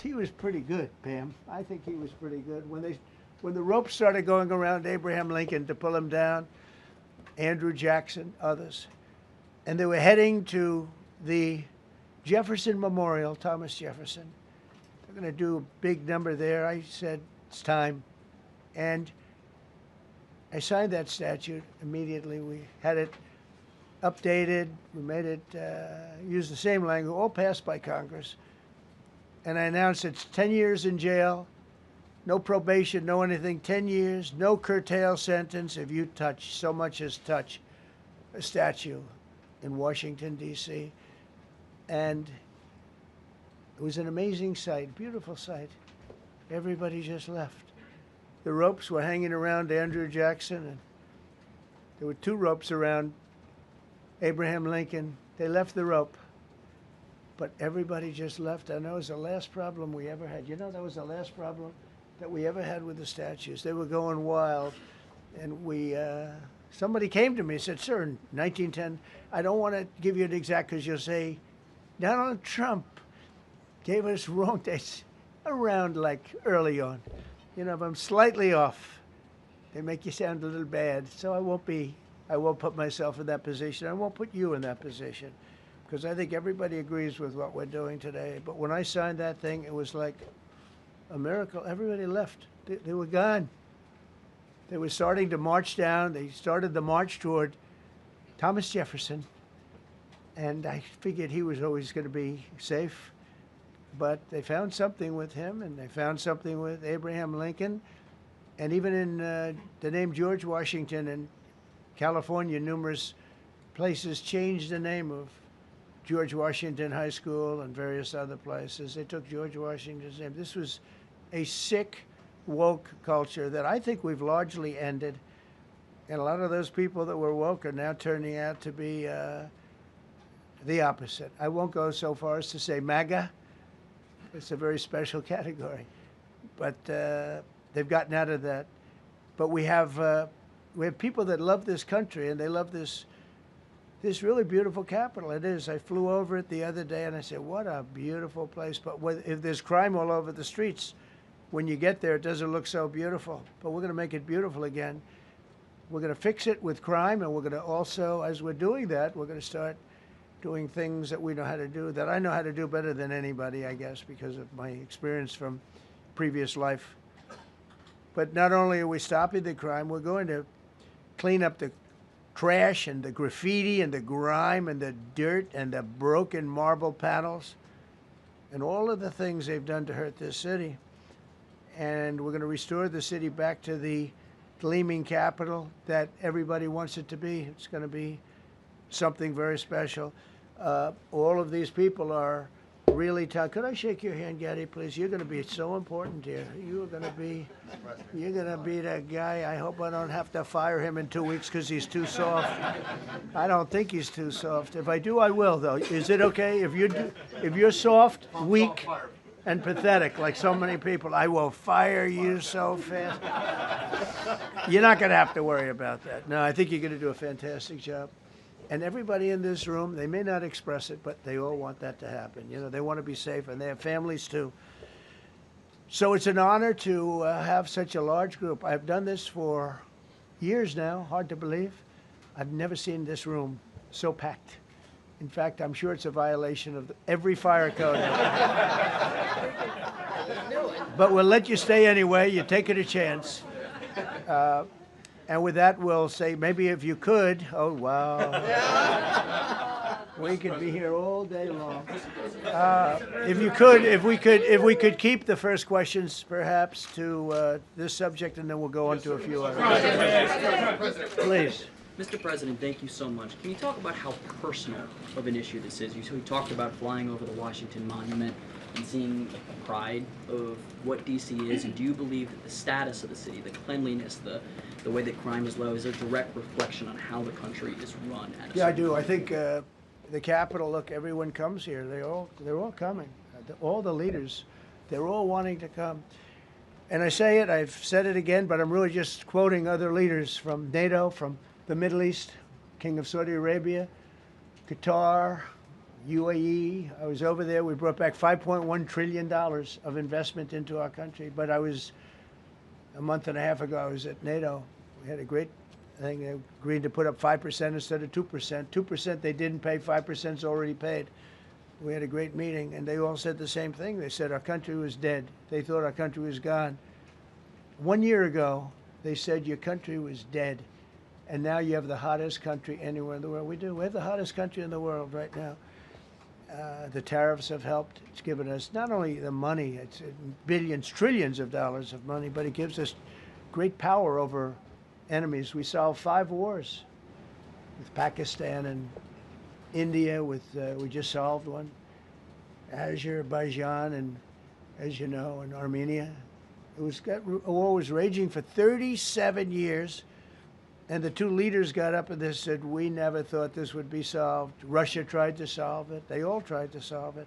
He was pretty good, Pam. I think he was pretty good. When the ropes started going around Abraham Lincoln to pull him down, Andrew Jackson, others, and they were heading to the Jefferson Memorial, Thomas Jefferson. They're going to do a big number there. I said, it's time. And I signed that statute immediately. We had it updated. We made it use the same language, all passed by Congress. And I announced it's 10 years in jail, no probation, no anything, 10 years, no curtail sentence if you touch, so much as touch a statue in Washington, D.C. And it was an amazing sight, beautiful sight. Everybody just left. The ropes were hanging around Andrew Jackson, and there were 2 ropes around Abraham Lincoln. They left the rope, but everybody just left. And that was the last problem we ever had. You know, that was the last problem that we ever had with the statues. They were going wild, and somebody came to me and said, sir, in 1910, I don't want to give you an exact because you'll say, Donald Trump gave us wrong dates around like early on. You know, if I'm slightly off, they make you sound a little bad. So I won't put myself in that position. I won't put you in that position, because I think everybody agrees with what we're doing today. But when I signed that thing, it was like a miracle. Everybody left. They were gone. They were starting to march down. They started the march toward Thomas Jefferson, and I figured he was always going to be safe. But they found something with him, and they found something with Abraham Lincoln, and even in the name George Washington in California, numerous places changed the name of George Washington High School and various other places. They took George Washington's name. This was a sick, woke culture that I think we've largely ended. And a lot of those people that were woke are now turning out to be the opposite. I won't go so far as to say MAGA. It's a very special category. But they've gotten out of that. But we have people that love this country, and they love this really beautiful capital. It is. I flew over it the other day, and I said, what a beautiful place. But if there's crime all over the streets, when you get there, it doesn't look so beautiful. But we're going to make it beautiful again. We're going to fix it with crime, and we're going to also, as we're doing that, we're going to start doing things that we know how to do, that I know how to do better than anybody, I guess, because of my experience from previous life. But not only are we stopping the crime, we're going to clean up the trash and the graffiti and the grime and the dirt and the broken marble panels and all of the things they've done to hurt this city. And we're going to restore the city back to the gleaming capital that everybody wants it to be. It's going to be something very special. All of these people are really tough. Could I shake your hand, Gaddy, please? You're going to be so important here. You're going to be that guy. I hope I don't have to fire him in 2 weeks because he's too soft. I don't think he's too soft. If I do, I will, though. Is it okay? If you're soft, weak, and pathetic, like so many people, I will fire you so fast. You're not going to have to worry about that. No, I think you're going to do a fantastic job. And everybody in this room, they may not express it, but they all want that to happen. You know, they want to be safe, and they have families too. So it's an honor to have such a large group. I've done this for years now, hard to believe. I've never seen this room so packed. In fact, I'm sure it's a violation of every fire code. But we'll let you stay anyway. You're taking a chance. And with that, we'll say, maybe if you could, oh, wow. We could be here all day long. If we could keep the first questions, perhaps, to this subject, and then we'll go on to a few others. Please. Mr. President, thank you so much. Can you talk about how personal of an issue this is? You talked about flying over the Washington Monument and seeing the pride of what D.C. is, and do you believe that the status of the city, the cleanliness, the way that crime is low, is a direct reflection on how the country is run? Yeah, I do. I think the Capitol, look, everyone comes here. They're all coming. All the leaders, they're all wanting to come. And I say it, I've said it again, but I'm really just quoting other leaders from NATO, from the Middle East, King of Saudi Arabia, Qatar, UAE. I was over there. We brought back $5.1 trillion of investment into our country. But a month and a half ago, I was at NATO. We had a great thing. They agreed to put up 5% instead of 2%. 2% they didn't pay, 5% is already paid. We had a great meeting, and they all said the same thing. They said our country was dead. They thought our country was gone. 1 year ago, they said your country was dead. And now you have the hottest country anywhere in the world. We do. We have the hottest country in the world right now. The tariffs have helped. It's given us not only the money, it's billions, trillions of dollars of money, but it gives us great power over enemies. We solved 5 wars with Pakistan and India. We just solved one. Azerbaijan and, as you know, and Armenia. A war was raging for 37 years. And the 2 leaders got up and they said, we never thought this would be solved. Russia tried to solve it. They all tried to solve it.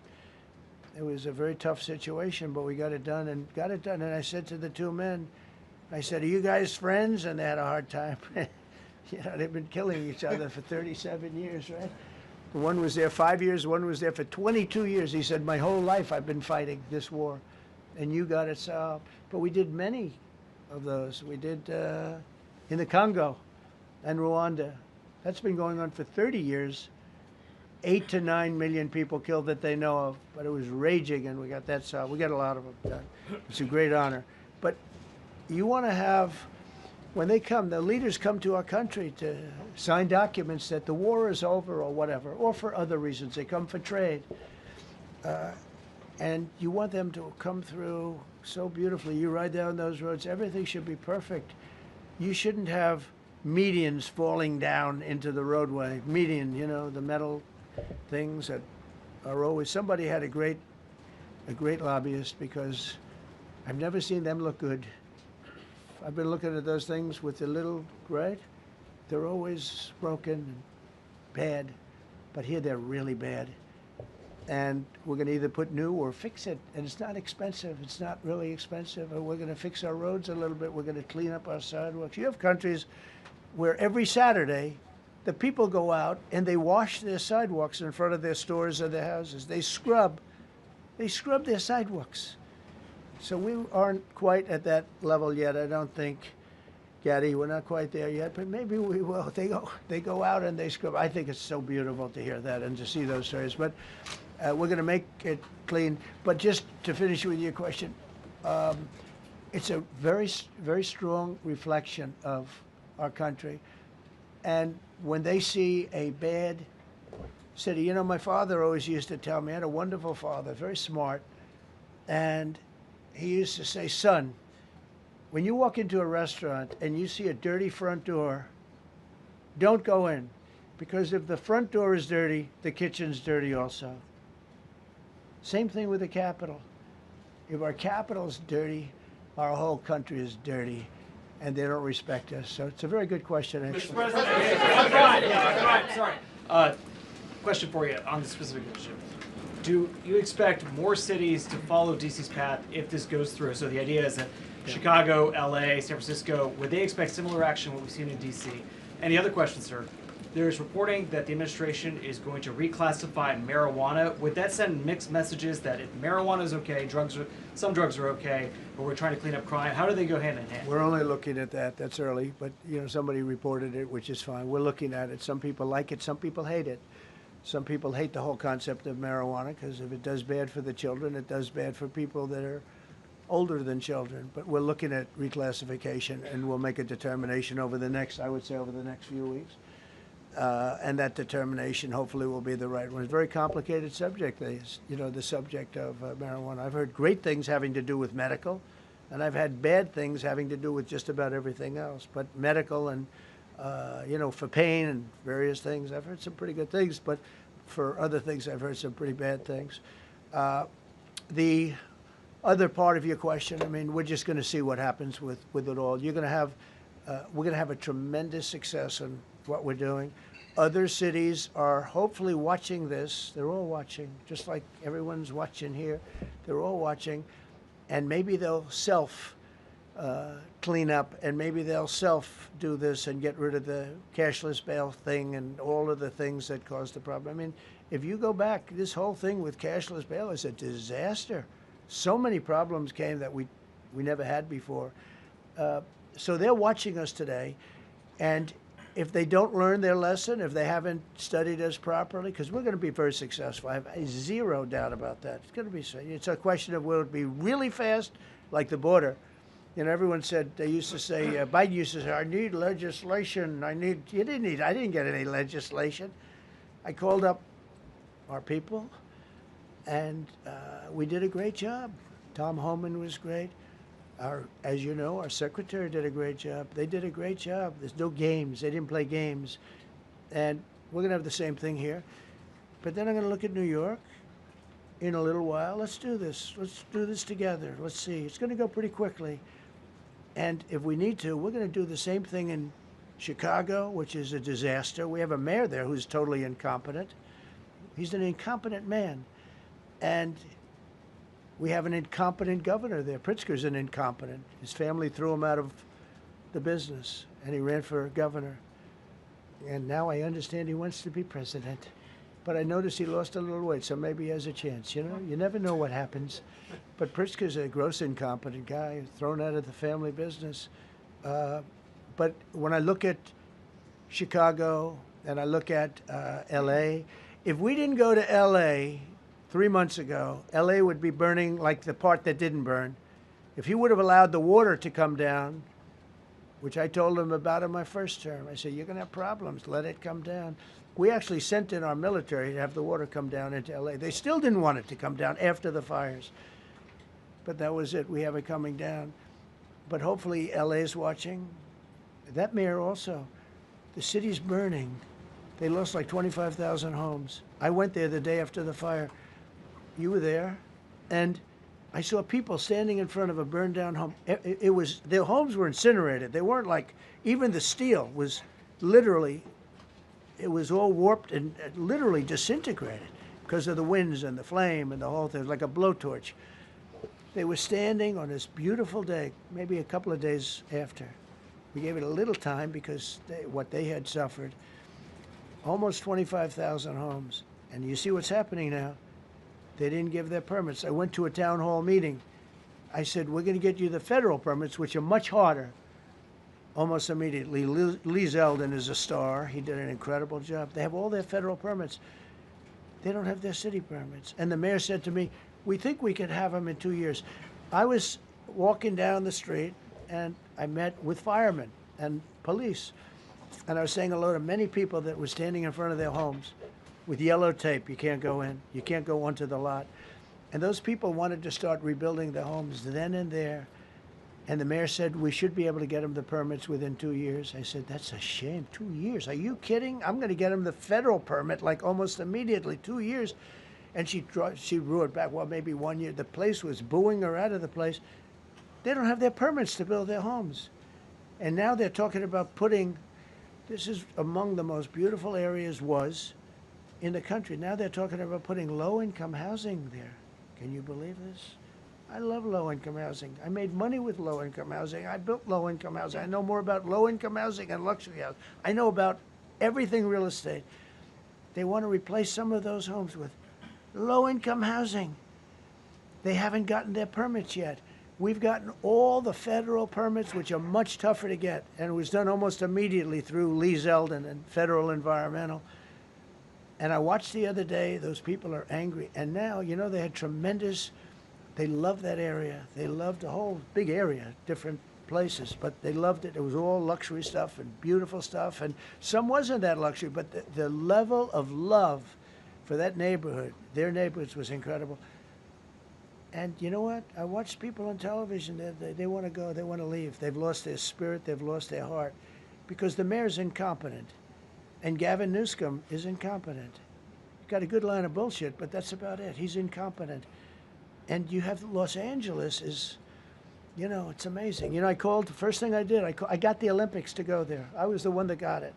It was a very tough situation, but we got it done and got it done. And I said to the 2 men, I said, are you guys friends? And they had a hard time. You know, they've been killing each other for 37 years, right? One was there 5 years, one was there for 22 years. He said, my whole life I've been fighting this war. and you got it solved. But we did many of those. We did in the Congo and Rwanda. That's been going on for 30 years. 8 to 9 million people killed that they know of, but it was raging, and we got that solved. We got a lot of them done. It's a great honor. But you want to have, when they come, the leaders come to our country to sign documents that the war is over or whatever, or for other reasons. They come for trade. And you want them to come through so beautifully. You ride down those roads, everything should be perfect. You shouldn't have medians falling down into the roadway. Median, you know, the metal things that are always, somebody had a great lobbyist, because I've never seen them look good. I've been looking at those things with the little, right? They're always broken and bad, but here they're really bad. And we're going to either put new or fix it, and it's not expensive. It's not really expensive. And we're going to fix our roads a little bit. We're going to clean up our sidewalks. You have countries where every Saturday the people go out and they wash their sidewalks in front of their stores or their houses. They scrub their sidewalks. So we aren't quite at that level yet, I don't think. Gaddy, we're not quite there yet, but maybe we will. They go out and they scrub. I think it's so beautiful to hear that and to see those stories. But we're going to make it clean. But just to finish with your question, it's a very, very strong reflection of our country. And when they see a bad city, you know, my father always used to tell me, I had a wonderful father, very smart, and he used to say, son, when you walk into a restaurant and you see a dirty front door, don't go in, because if the front door is dirty, the kitchen's dirty also. Same thing with the Capitol. If our Capitol's dirty, our whole country is dirty, and they don't respect us. So it's a very good question, actually. Mr. President, sorry. Question for you on the specific issue. Do you expect more cities to follow DC's path if this goes through? So the idea is that Chicago, LA, San Francisco, would they expect similar action what we've seen in DC? And the other question, sir, there's reporting that the administration is going to reclassify marijuana. Would that send mixed messages that if marijuana is okay, some drugs are okay, but we're trying to clean up crime? How do they go hand in hand? We're only looking at that. That's early, but you know, somebody reported it, which is fine. We're looking at it. Some people like it. Some people hate it. Some people hate the whole concept of marijuana, because if it does bad for the children, it does bad for people that are older than children. But we're looking at reclassification, and we'll make a determination over the next, I would say, over the next few weeks. And that determination hopefully will be the right one. It's a very complicated subject, you know, the subject of marijuana. I've heard great things having to do with medical, and I've had bad things having to do with just about everything else. But medical and, you know, for pain and various things, I've heard some pretty good things, but for other things, I've heard some pretty bad things. The other part of your question, I mean, we're just going to see what happens with it all. You're going to have, we're going to have a tremendous success in what we're doing. Other cities are hopefully watching this. They're all watching, just like everyone's watching here. They're all watching, and maybe they'll clean up, and maybe they'll do this and get rid of the cashless bail thing and all of the things that caused the problem. I mean, if you go back, this whole thing with cashless bail is a disaster. So many problems came that we never had before. So they're watching us today, and if they don't learn their lesson, if they haven't studied us properly, because we're going to be very successful. I have zero doubt about that. It's going to be. It's a question of will it be really fast, like the border. You know, everyone said, they used to say, Biden used to say, I need legislation. I didn't get any legislation. I called up our people, and we did a great job. Tom Homan was great. As you know, our secretary did a great job. They did a great job. There's no games. They didn't play games. And we're going to have the same thing here. But then I'm going to look at New York in a little while. Let's do this. Let's do this together. Let's see. It's going to go pretty quickly. And if we need to, we're going to do the same thing in Chicago, which is a disaster. We have a mayor there who's totally incompetent. He's an incompetent man. And we have an incompetent governor there. Pritzker's an incompetent. His family threw him out of the business, and he ran for governor. And now I understand he wants to be president. But I noticed he lost a little weight, so maybe he has a chance. You know, you never know what happens. But Pritzker's a gross incompetent guy, thrown out of the family business. But when I look at Chicago and I look at L.A., if we didn't go to L.A. 3 months ago, L.A. would be burning like the part that didn't burn. If he would have allowed the water to come down, which I told him about in my first term, I said, you're going to have problems. Let it come down. We actually sent in our military to have the water come down into L.A. They still didn't want it to come down after the fires. But that was it. We have it coming down. But hopefully L.A.'s watching. That mayor also. The city's burning. They lost like 25,000 homes. I went there the day after the fire. You were there. And I saw people standing in front of a burned down home. It was, their homes were incinerated. They weren't like, even the steel was literally, it was all warped and literally disintegrated because of the winds and the flame and the whole thing. It was like a blowtorch. They were standing on this beautiful day, maybe a couple of days after. We gave it a little time because what they had suffered. Almost 25,000 homes. And you see what's happening now. They didn't give their permits. I went to a town hall meeting. I said, we're going to get you the federal permits, which are much harder. Almost immediately, Lee Zeldin is a star. He did an incredible job. They have all their federal permits. They don't have their city permits. And the mayor said to me, we think we could have them in 2 years. I was walking down the street, and I met with firemen and police. And I was saying hello to many people that were standing in front of their homes with yellow tape. You can't go in. You can't go onto the lot. And those people wanted to start rebuilding their homes then and there. And the mayor said, we should be able to get them the permits within 2 years. I said, that's a shame. 2 years? Are you kidding? I'm going to get them the federal permit like almost immediately. 2 years. And she drew it back. Well, maybe 1 year. The place was booing her out of the place. They don't have their permits to build their homes. And now they're talking about putting, this is among the most beautiful areas was in the country. Now they're talking about putting low-income housing there. Can you believe this? I love low-income housing. I made money with low-income housing. I built low-income housing. I know more about low-income housing and luxury housing. I know about everything real estate. They want to replace some of those homes with low-income housing. They haven't gotten their permits yet. We've gotten all the federal permits, which are much tougher to get, and it was done almost immediately through Lee Zeldin and Federal Environmental. And I watched the other day, those people are angry. And now, you know, they had tremendous, they loved that area. They loved the whole big area, different places, but they loved it. It was all luxury stuff and beautiful stuff, and some wasn't that luxury, but the level of love for that neighborhood, their neighborhoods, was incredible. And you know what? I watch people on television, they want to go, they want to leave. They've lost their spirit, they've lost their heart, because the mayor's incompetent. And Gavin Newsom is incompetent. He's got a good line of bullshit, but that's about it. He's incompetent. And you have Los Angeles is, you know, it's amazing. You know, I called, the first thing I did, I got the Olympics to go there. I was the one that got it.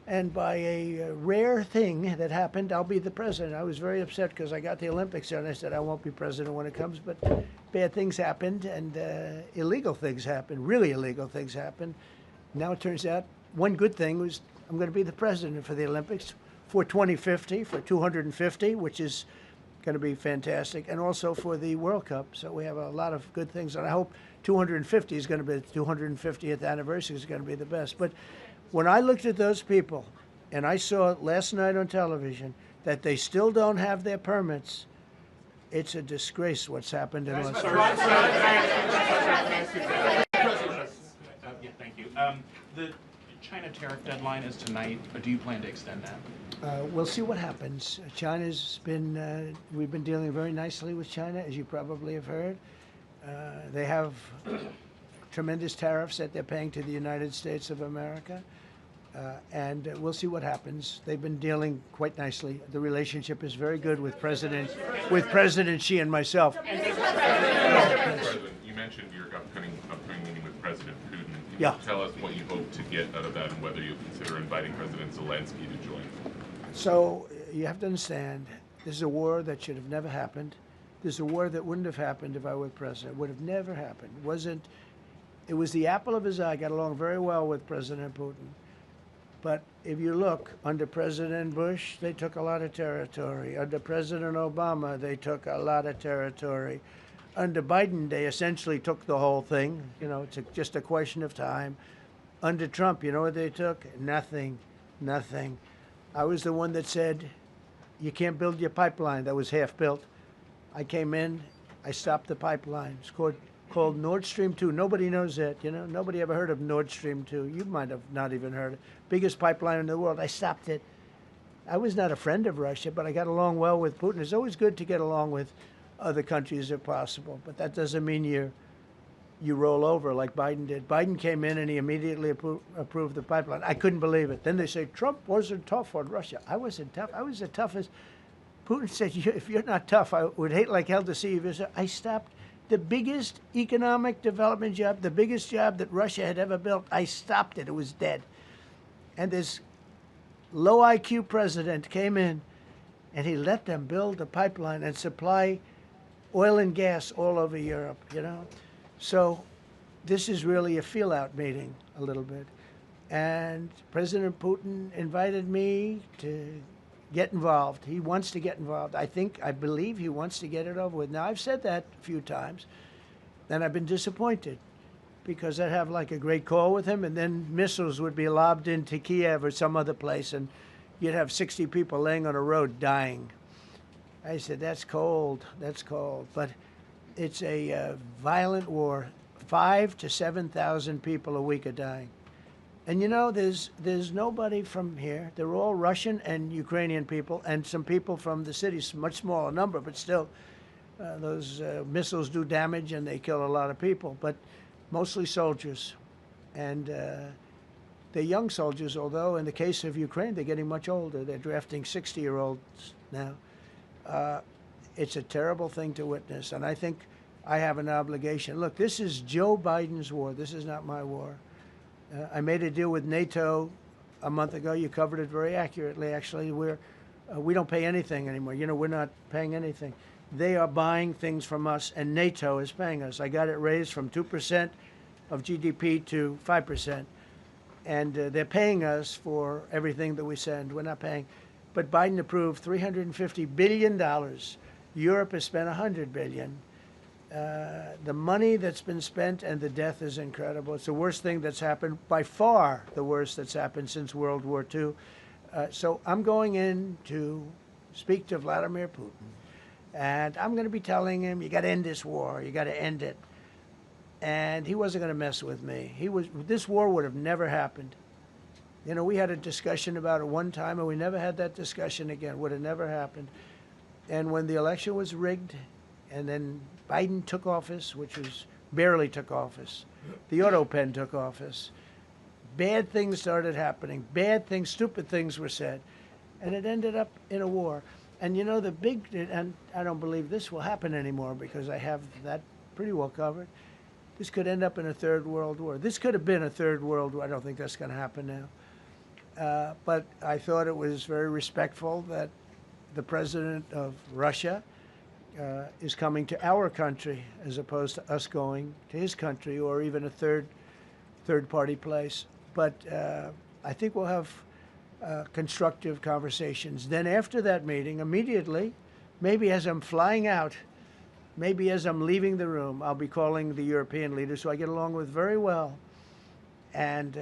And by a rare thing that happened, I'll be the president. I was very upset because I got the Olympics there, and I said, I won't be president when it comes. But bad things happened, and illegal things happened, really illegal things happened. Now it turns out one good thing was I'm going to be the president for the Olympics for 2050, for 250, which is going to be fantastic, and also for the World Cup. So we have a lot of good things, and I hope 250 is going to be the 250th anniversary is going to be the best. But when I looked at those people, and I saw last night on television that they still don't have their permits, it's a disgrace what's happened in Los Angeles. Yeah, thank you. The China tariff deadline is tonight. Do you plan to extend that? We'll see what happens. China's been, we've been dealing very nicely with China, as you probably have heard. They have tremendous tariffs that they're paying to the United States of America. And we'll see what happens. They've been dealing quite nicely. The relationship is very good with President Xi and myself. President, you mentioned your upcoming meeting with President Putin. Can Yeah. you tell us what you hope to get out of that and whether you'll consider inviting President Zelensky to join? So you have to understand, this is a war that should have never happened. This is a war that wouldn't have happened if I were president. It would have never happened. It was the apple of his eye. I got along very well with President Putin. But if you look, under President Bush, they took a lot of territory. Under President Obama, they took a lot of territory. Under Biden, they essentially took the whole thing. You know, it's just a question of time. Under Trump, you know what they took? Nothing, nothing. I was the one that said, you can't build your pipeline. That was half built. I came in, I stopped the pipeline. It's called Nord Stream 2. Nobody knows that, you know. Nobody ever heard of Nord Stream 2. You might have not even heard it. Biggest pipeline in the world. I stopped it. I was not a friend of Russia, but I got along well with Putin. It's always good to get along with other countries if possible, but that doesn't mean you roll over like Biden did. Biden came in and he immediately approved the pipeline. I couldn't believe it. Then they say Trump wasn't tough on Russia. I wasn't tough. I was the toughest. Putin said, if you're not tough, I would hate like hell to see you. I stopped the biggest economic development job, the biggest job that Russia had ever built. I stopped it. It was dead. And this low IQ president came in and he let them build a pipeline and supply oil and gas all over Europe, you know. So this is really a feel-out meeting a little bit. And President Putin invited me to get involved. He wants to get involved. I believe he wants to get it over with. Now, I've said that a few times, and I've been disappointed because I'd have like a great call with him, and then missiles would be lobbed into Kiev or some other place, and you'd have 60 people laying on a road dying. I said, that's cold, that's cold. But it's a violent war. 5,000 to 7,000 people a week are dying. And you know, there's nobody from here. They're all Russian and Ukrainian people, and some people from the cities, much smaller number, but still, those missiles do damage and they kill a lot of people, but mostly soldiers. And they're young soldiers, although in the case of Ukraine, they're getting much older. They're drafting 60-year-olds now. It's a terrible thing to witness, and I think I have an obligation. Look, this is Joe Biden's war. This is not my war. I made a deal with NATO a month ago. You covered it very accurately, actually. We don't pay anything anymore. You know, we're not paying anything. They are buying things from us, and NATO is paying us. I got it raised from 2% of GDP to 5%. And they're paying us for everything that we send. We're not paying. But Biden approved $350 billion. Europe has spent $100 billion. The money that's been spent and the death is incredible. It's the worst thing that's happened, by far the worst that's happened since World War II. So I'm going in to speak to Vladimir Putin. And I'm going to be telling him, you got to end this war. You got to end it. And he wasn't going to mess with me. This war would have never happened. You know, we had a discussion about it one time, and we never had that discussion again. Would have never happened. And when the election was rigged, and then Biden took office, which was barely took office, the auto pen took office, bad things started happening. Bad things, stupid things were said. And it ended up in a war. And you know, and I don't believe this will happen anymore because I have that pretty well covered. This could end up in a third world war. This could have been a third world war. I don't think that's going to happen now. But I thought it was very respectful that the president of Russia is coming to our country as opposed to us going to his country or even a third-party place. But I think we'll have constructive conversations. Then after that meeting, immediately, maybe as I'm flying out, maybe as I'm leaving the room, I'll be calling the European leaders who I get along with very well. And,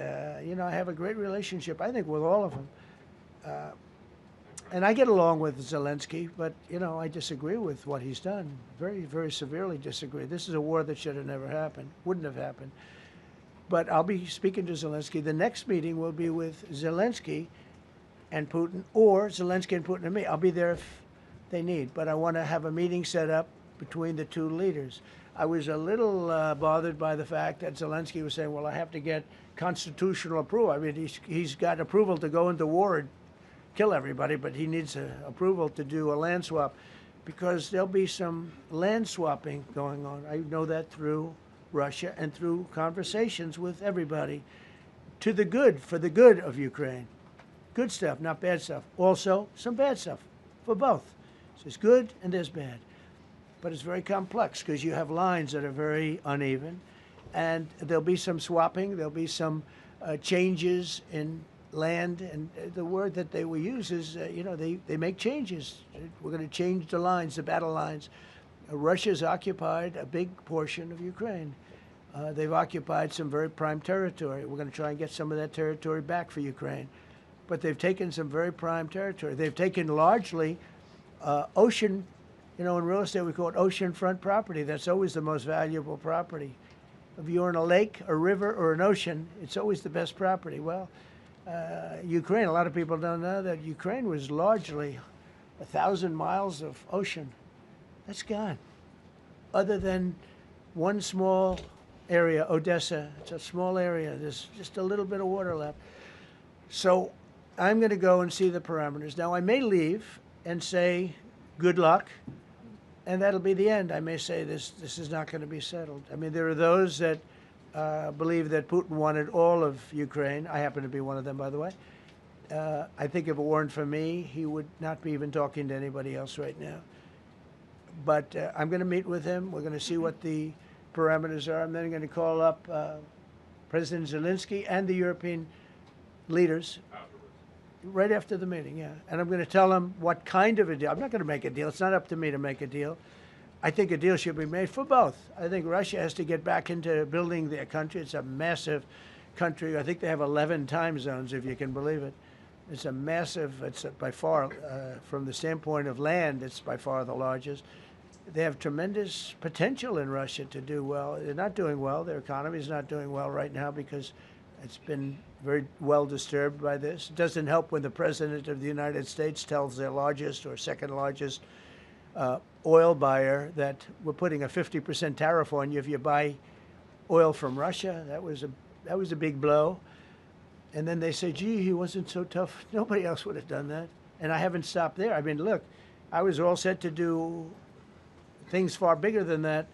you know, I have a great relationship, I think, with all of them. And I get along with Zelensky, but, you know, I disagree with what he's done. Very, very severely disagree. This is a war that should have never happened, wouldn't have happened. But I'll be speaking to Zelensky. The next meeting will be with Zelensky and Putin, or Zelensky and Putin and me. I'll be there if they need. But I want to have a meeting set up between the two leaders. I was a little bothered by the fact that Zelensky was saying, well, I have to get constitutional approval. I mean, he's got approval to go into war and kill everybody, but he needs approval to do a land swap because there'll be some land swapping going on. I know that through Russia and through conversations with everybody to the good, for the good of Ukraine. Good stuff, not bad stuff. Also, some bad stuff for both. So there's good and there's bad. But it's very complex because you have lines that are very uneven. And there'll be some swapping. There'll be some changes in land, and the word that they will use is, they make changes. We're going to change the lines, the battle lines. Russia's occupied a big portion of Ukraine. They've occupied some very prime territory. We're going to try and get some of that territory back for Ukraine. But they've taken some very prime territory. They've taken largely ocean, in real estate we call it oceanfront property. That's always the most valuable property. If you're in a lake, a river, or an ocean, it's always the best property. Well, Ukraine, a lot of people don't know that Ukraine was largely 1,000 miles of ocean. That's gone. Other than one small area, Odessa, it's a small area. There's just a little bit of water left. So I'm going to go and see the parameters. Now, I may leave and say, good luck, and that'll be the end. I may say this is not going to be settled. I mean, there are those that believe that Putin wanted all of Ukraine. I happen to be one of them, by the way. I think if it weren't for me, he would not be even talking to anybody else right now. But I'm going to meet with him. We're going to see what the parameters are. I'm then going to call up President Zelensky and the European leaders right after the meeting, yeah. And I'm going to tell them what kind of a deal. I'm not going to make a deal. It's not up to me to make a deal. I think a deal should be made for both. I think Russia has to get back into building their country. It's a massive country. I think they have 11 time zones, if you can believe it. It's a massive, it's by far, from the standpoint of land, it's by far the largest. They have tremendous potential in Russia to do well. They're not doing well. Their economy is not doing well right now because it's been very well disturbed by this. It doesn't help when the President of the United States tells their largest or second largest oil buyer that we're putting a 50% tariff on you if you buy oil from Russia. That was a big blow. And then they say, gee, he wasn't so tough. Nobody else would have done that. And I haven't stopped there. I mean, look, I was all set to do things far bigger than that,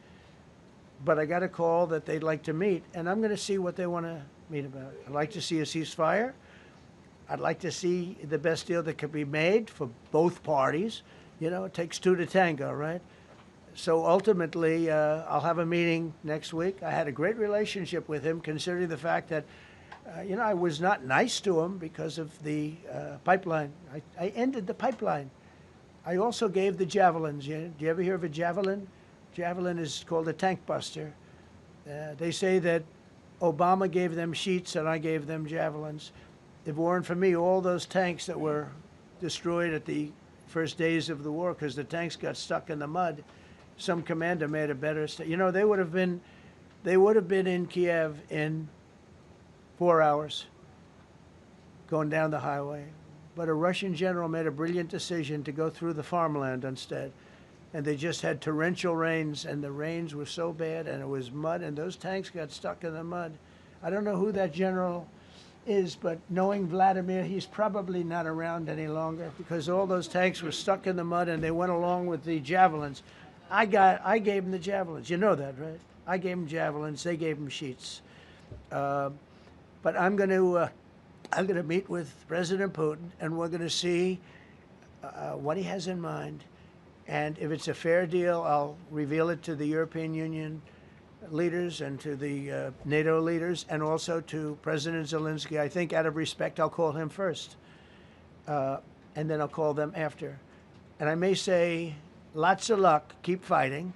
but I got a call that they'd like to meet, and I'm going to see what they want to meet about. I'd like to see a ceasefire. I'd like to see the best deal that could be made for both parties. It takes two to tango, right? So ultimately, I'll have a meeting next week. I had a great relationship with him, considering the fact that I was not nice to him because of the pipeline. I ended the pipeline. I also gave the javelins. Do you ever hear of a javelin? Javelin is called a tank buster. They say that Obama gave them sheets and I gave them javelins. If it weren't for me, all those tanks that were destroyed at the first days of the war because the tanks got stuck in the mud, some commander made a better. They would have been in Kiev in 4 hours going down the highway. But a Russian general made a brilliant decision to go through the farmland instead. And they just had torrential rains, and the rains were so bad, and it was mud, and those tanks got stuck in the mud. I don't know who that general is, but knowing Vladimir, he's probably not around any longer because all those tanks were stuck in the mud, and they went along with the javelins. I gave them the javelins. You know that, right? I gave them javelins. They gave them sheets. But I'm going to meet with President Putin, and we're going to see what he has in mind. And if it's a fair deal, I'll reveal it to the European Union leaders and to the NATO leaders and also to President Zelensky. I think out of respect, I'll call him first. And then I'll call them after. And I may say, lots of luck, keep fighting.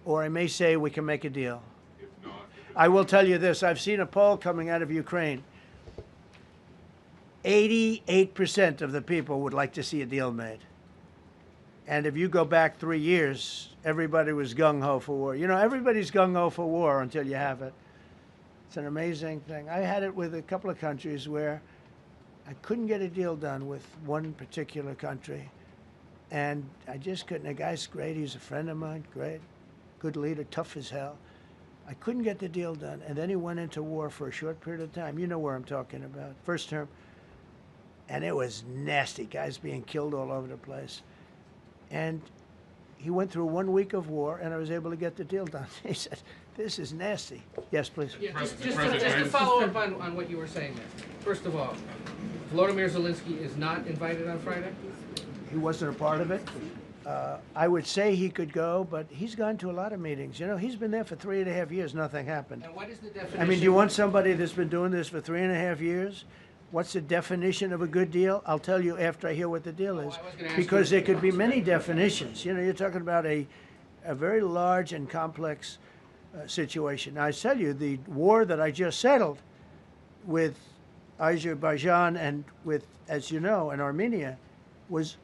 Or I may say, we can make a deal. If not, I will tell you this. I've seen a poll coming out of Ukraine. 88% of the people would like to see a deal made. And if you go back 3 years, everybody was gung-ho for war. Everybody's gung-ho for war until you have it. It's an amazing thing. I had it with a couple of countries where I couldn't get a deal done with one particular country. And I just couldn't. The guy's great. He's a friend of mine. Great. Good leader. Tough as hell. I couldn't get the deal done. And then he went into war for a short period of time. You know where I'm talking about. First term. And it was nasty. Guys being killed all over the place. And he went through 1 week of war, and I was able to get the deal done. He said, this is nasty. Yes, please. Yeah, just to follow up on what you were saying there. First of all, Volodymyr Zelensky is not invited on Friday? He wasn't a part of it. I would say he could go, but he's gone to a lot of meetings. He's been there for 3.5 years. Nothing happened. And what is the definition? I mean, do you want somebody that's been doing this for 3.5 years? What's the definition of a good deal? I'll tell you after I hear what the deal is. I was gonna ask Because you- there could be many definitions. You know, you're talking about a very large and complex situation. Now, I tell you, the war that I just settled with Azerbaijan and with, as you know, and Armenia was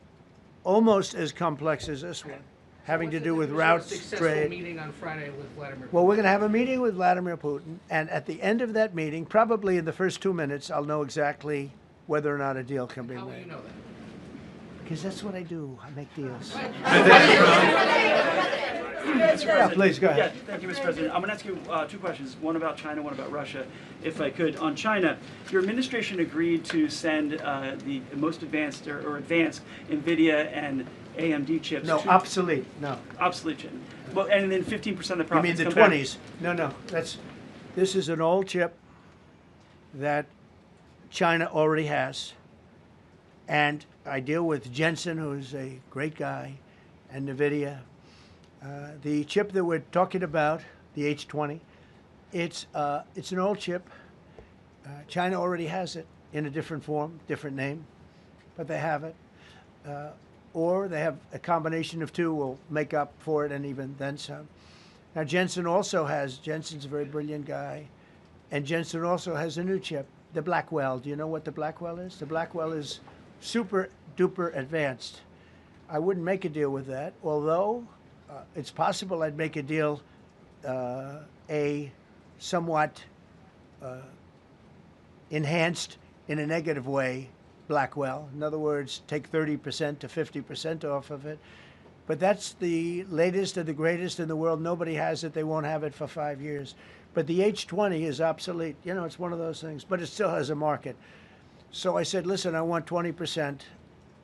almost as complex as this one, having to do with routes, Successful trade. meeting on Friday with Vladimir Putin. Well, we're going to have a meeting with Vladimir Putin, and at the end of that meeting, probably in the first 2 minutes, I'll know exactly whether or not a deal can be How will made. you know that? Because that's what I do. I make deals. Mr. Yeah, please, go ahead. Yeah, thank you, Mr. President. I'm going to ask you two questions, one about China, one about Russia, if I could. On China, your administration agreed to send the most advanced or advanced NVIDIA and AMD chips. No, to obsolete. No. obsolete chip. Well, and then 15% of the You profits mean the come back. 20s? No. This is an old chip that China already has. And I deal with Jensen, who's a great guy, and NVIDIA. The chip that we're talking about, the H20, it's an old chip. China already has it in a different form, different name, but they have it. Or they have a combination of two will make up for it and even then some. Now Jensen's a very brilliant guy, and Jensen also has a new chip, the Blackwell. Do you know what the Blackwell is? The Blackwell is super duper advanced. I wouldn't make a deal with that, although it's possible I'd make a deal, a somewhat enhanced in a negative way Blackwell. In other words, take 30% to 50% off of it. But that's the latest and the greatest in the world. Nobody has it. They won't have it for 5 years. But the H20 is obsolete. You know, it's one of those things. But it still has a market. So I said, listen, I want 20%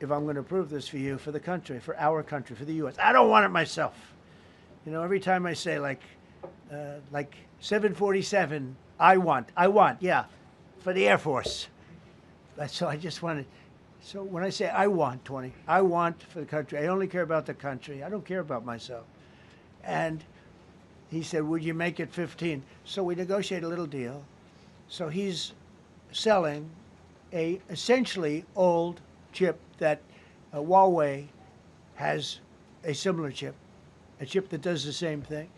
if I'm going to approve this for you, for the country, for our country, for the U.S. I don't want it myself. You know, every time I say like 747, I want, yeah, for the Air Force. So I just wanted, so when I say I want 20, I want for the country. I only care about the country. I don't care about myself. And he said, would you make it 15? So we negotiate a little deal. So he's selling a essentially old chip that Huawei has a similar chip, a chip that does the same thing.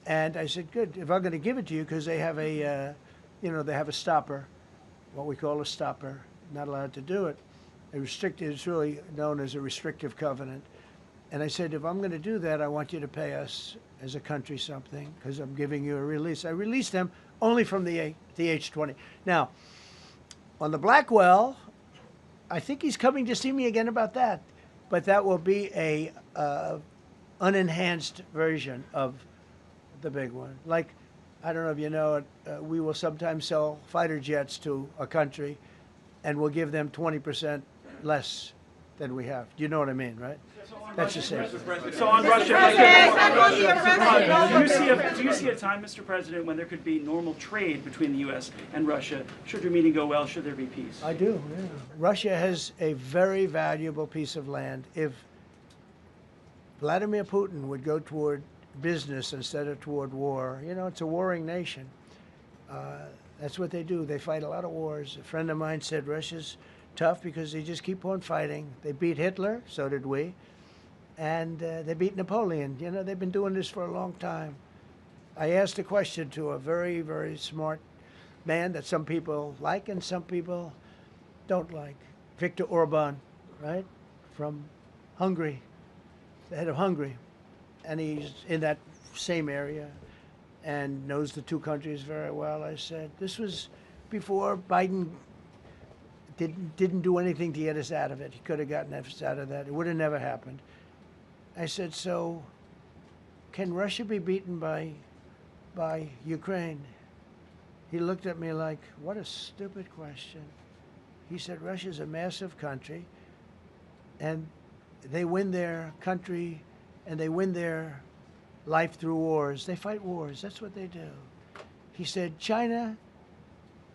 And I said, good, if I'm going to give it to you, because they have a, they have a stopper, what we call a stopper, not allowed to do it. It's really known as a restrictive covenant. And I said, if I'm going to do that, I want you to pay us as a country something, because I'm giving you a release. I released them only from the H20. Now, on the Blackwell, I think he's coming to see me again about that. But that will be a unenhanced version of the big one. Like, I don't know if you know it, we will sometimes sell fighter jets to a country, and we'll give them 20% less than we have. Do you know what I mean, right? That's the same. So on Russia, do you see a time, Mr. President, when there could be normal trade between the U.S. and Russia? Should your meeting go well, should there be peace? I do, yeah. Russia has a very valuable piece of land. If Vladimir Putin would go toward business instead of toward war, you know, it's a warring nation. That's what they do. They fight a lot of wars. A friend of mine said Russia's tough because they just keep on fighting. They beat Hitler, so did we. And they beat Napoleon. You know, they've been doing this for a long time. I asked a question to a very, very smart man that some people like and some people don't like. Viktor Orban, right? From Hungary, the head of Hungary. And he's in that same area and knows the two countries very well. I said, this was before Biden didn't do anything to get us out of it. He could have gotten us out of that. It would have never happened. I said, so can Russia be beaten by Ukraine? He looked at me like, what a stupid question. He said, Russia's a massive country, and they win their country and they win their life through wars. They fight wars. That's what they do. He said, China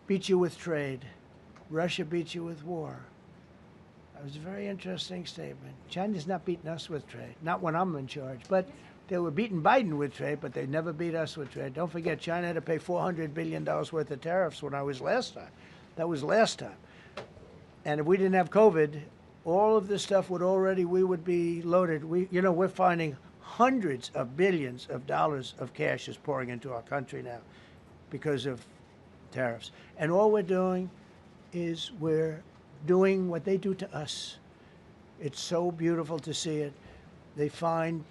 beats you with trade. Russia beats you with war. That was a very interesting statement. China's not beating us with trade, not when I'm in charge. But they were beating Biden with trade, but they never beat us with trade. Don't forget, China had to pay $400 billion worth of tariffs when I was last time. That was last time. And if we didn't have COVID, all of this stuff we would be loaded. We're finding hundreds of billions of dollars of cash is pouring into our country now because of tariffs. And all we're doing is we're doing what they do to us. It's so beautiful to see it. They found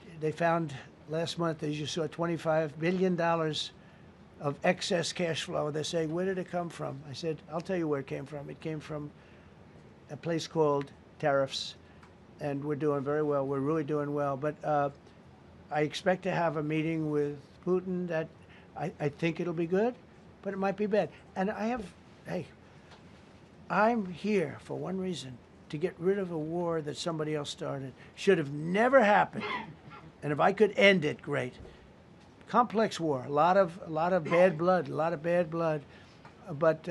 last month, as you saw, $25 billion of excess cash flow. They're saying, where did it come from? I said, I'll tell you where it came from. It came from a place called tariffs, and we're doing very well. We're really doing well. But I expect to have a meeting with Putin that I think it'll be good, but it might be bad. And I'm here for one reason, to get rid of a war that somebody else started. Should have never happened. And if I could end it, great. Complex war, a lot of bad blood, But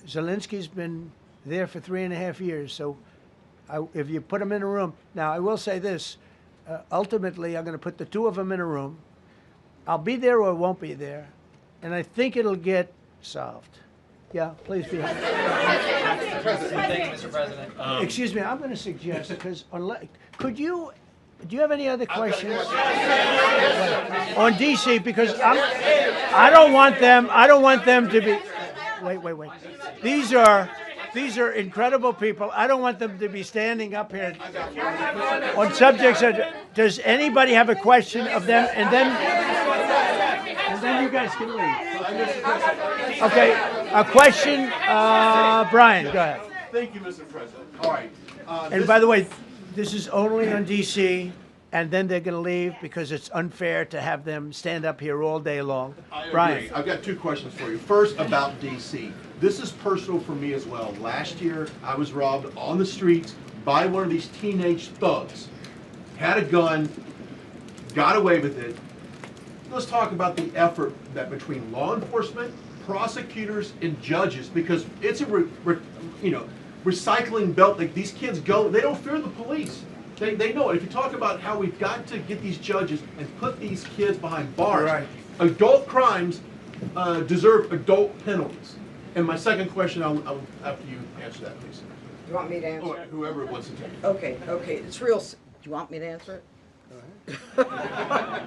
Zelensky's been there for 3.5 years. So if you put him in a room, now I will say this, ultimately I'm going to put the two of them in a room. I'll be there or won't be there. And I think it'll get solved. Yeah, please be happy. Thank you, Mr. President. Excuse me, I'm going to suggest, because do you have any other questions on DC? Because I don't want them to be. Wait. These are incredible people. I don't want them to be standing up here on subjects. Does anybody have a question of them? And then you guys can leave. Okay, a question, Brian, go ahead. Thank you, Mr. President. All right. And by the way, this is only on DC, and then they're going to leave because it's unfair to have them stand up here all day long. Brian. I've got two questions for you. First, about DC. This is personal for me as well. Last year, I was robbed on the streets by one of these teenage thugs. Had a gun, got away with it. Let's talk about the effort that between law enforcement, prosecutors, and judges, because it's a recycling belt. Like, these kids go, they don't fear the police. They know it. If you talk about how we've got to get these judges and put these kids behind bars, right. Adult crimes deserve adult penalties. And my second question, I'll after you answer that, please. You want me to answer it? Whoever wants to take it. Okay. It's real. Do you want me to answer it? Go ahead.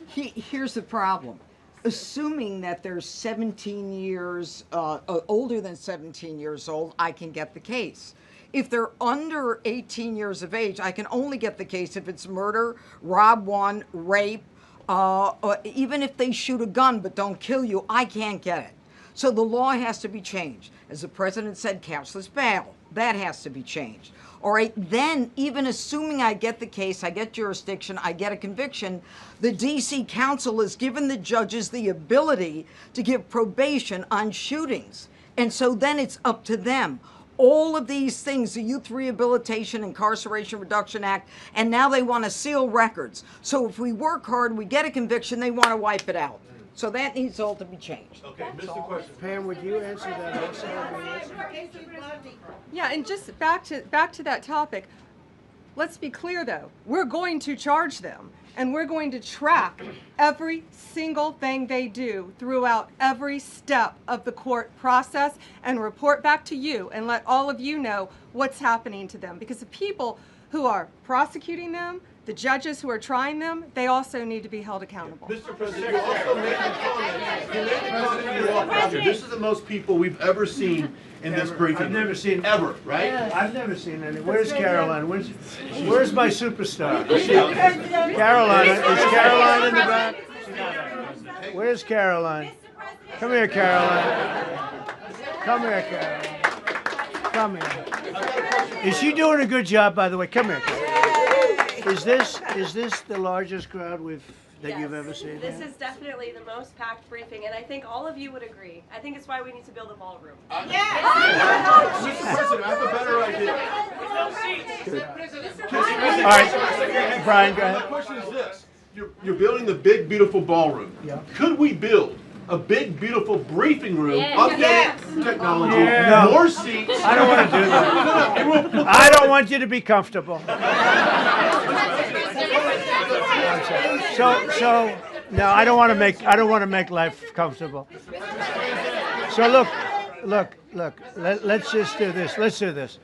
Here's the problem. Assuming that they're 17 years, older than 17 years old, I can get the case. If they're under 18 years of age, I can only get the case if it's murder, rob one, rape, or even if they shoot a gun but don't kill you, I can't get it. So the law has to be changed. As the president said, cashless bail. That has to be changed. All right, then, even assuming I get the case, I get jurisdiction, I get a conviction, the D.C. Council has given the judges the ability to give probation on shootings. And so then it's up to them. All of these things, the Youth Rehabilitation Incarceration Reduction Act, and now they want to seal records. So if we work hard, we get a conviction, they want to wipe it out. So that needs all to be changed. Okay, Mr. Question. Pam, would you answer that also? Yeah, and just back to that topic, let's be clear though, we're going to charge them and we're going to track every single thing they do throughout every step of the court process and report back to you and let all of you know what's happening to them, because the people who are prosecuting them, the judges who are trying them, they also need to be held accountable. Mr. President, you also made the comment. This is the most people we've ever seen in this briefing. I've never seen ever, right? Yeah. I've never seen any. Where's Karoline? Where's my superstar? Caroline. Is Caroline in the back? Where's Caroline? Come here, Caroline. Come here, Caroline. Come here. Is she doing a good job, by the way? Come here, Caroline. Is this the largest crowd that you've ever seen? This is definitely the most packed briefing, and I think all of you would agree. I think it's why we need to build a ballroom. Mr. President, I have a better idea. All right, Brian, go ahead. My question is this. You're building the big, beautiful ballroom. Yeah. Could we build a big, beautiful briefing room, updated technology, more seats? I don't want to do that. I don't want you to be comfortable. So no, I don't want to make life comfortable. So look, look. Let's just do this. Let's do this.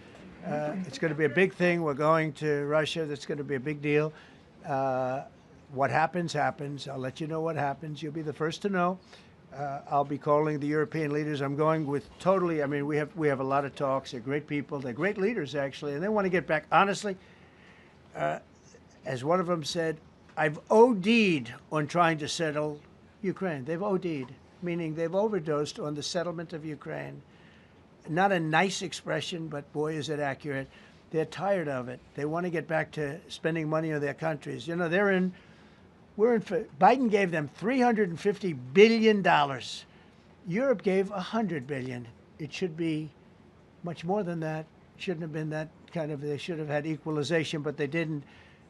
It's going to be a big thing. We're going to Russia. That's going to be a big deal. What happens, happens. I'll let you know what happens. You'll be the first to know. I'll be calling the European leaders. I'm going with totally. I mean, we have a lot of talks. They're great people. They're great leaders, actually, and they want to get back. Honestly, as one of them said, I've OD'd on trying to settle Ukraine. They've OD'd, meaning they've overdosed on the settlement of Ukraine. Not a nice expression, but boy, is it accurate. They're tired of it. They want to get back to spending money on their countries. You know, Biden gave them $350 billion. Europe gave $100 billion. It should be much more than that. Shouldn't have been that kind of, they should have had equalization, but they didn't.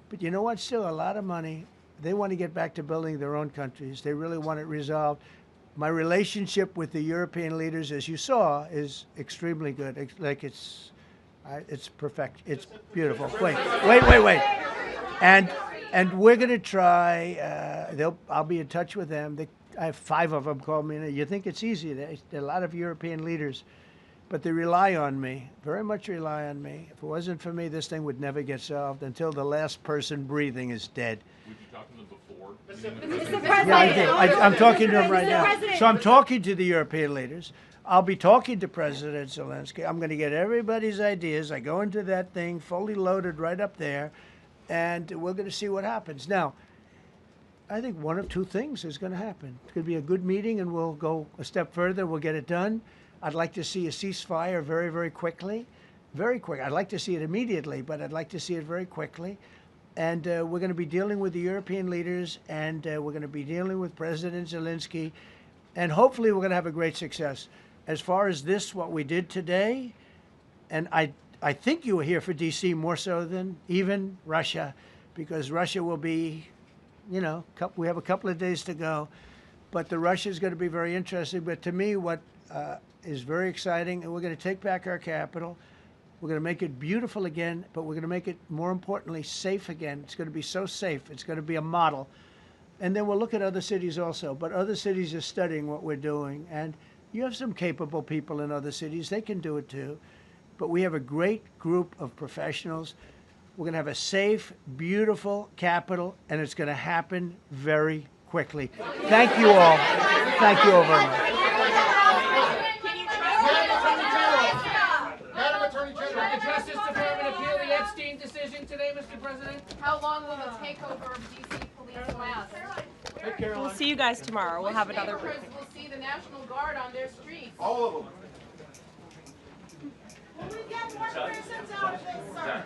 But you know what? Still a lot of money. They want to get back to building their own countries. They really want it resolved. My relationship with the European leaders, as you saw, is extremely good. Like it's perfect. It's beautiful. Wait. And we're going to try. I'll be in touch with them. I have 5 of them call me. You think it's easy? There are a lot of European leaders, but they rely on me. Very much rely on me. If it wasn't for me, this thing would never get solved until the last person breathing is dead. Would you talk to them before? Mr. President. Yeah, I did. I'm talking to them right Mr. now. President. So I'm talking to the European leaders. I'll be talking to President Zelensky. I'm going to get everybody's ideas. I go into that thing fully loaded right up there, and we're going to see what happens. Now, I think one of 2 things is going to happen. It's going to be a good meeting, and we'll go a step further. We'll get it done. I'd like to see a ceasefire very, very quickly. Very quick. I'd like to see it immediately, but I'd like to see it very quickly. And we're going to be dealing with the European leaders, and we're going to be dealing with President Zelensky, and hopefully we're going to have a great success. As far as this, what we did today, and I think you were here for D.C. more so than even Russia, because Russia will be, you know, we have a couple of days to go, but the Russia is going to be very interesting. But to me, what is very exciting, and we're going to take back our capital. We're going to make it beautiful again, but we're going to make it, more importantly, safe again. It's going to be so safe. It's going to be a model. And then we'll look at other cities also. But other cities are studying what we're doing. And you have some capable people in other cities. They can do it too. But we have a great group of professionals. We're going to have a safe, beautiful capital, and it's going to happen very quickly. Thank you all. Thank you all very much. Decision today, Mr. President? How long will the takeover of DC police last? We'll see you guys tomorrow. We'll have another briefing. We'll see the National Guard on their streets. All of them. Will we get more prisons out of this, sir?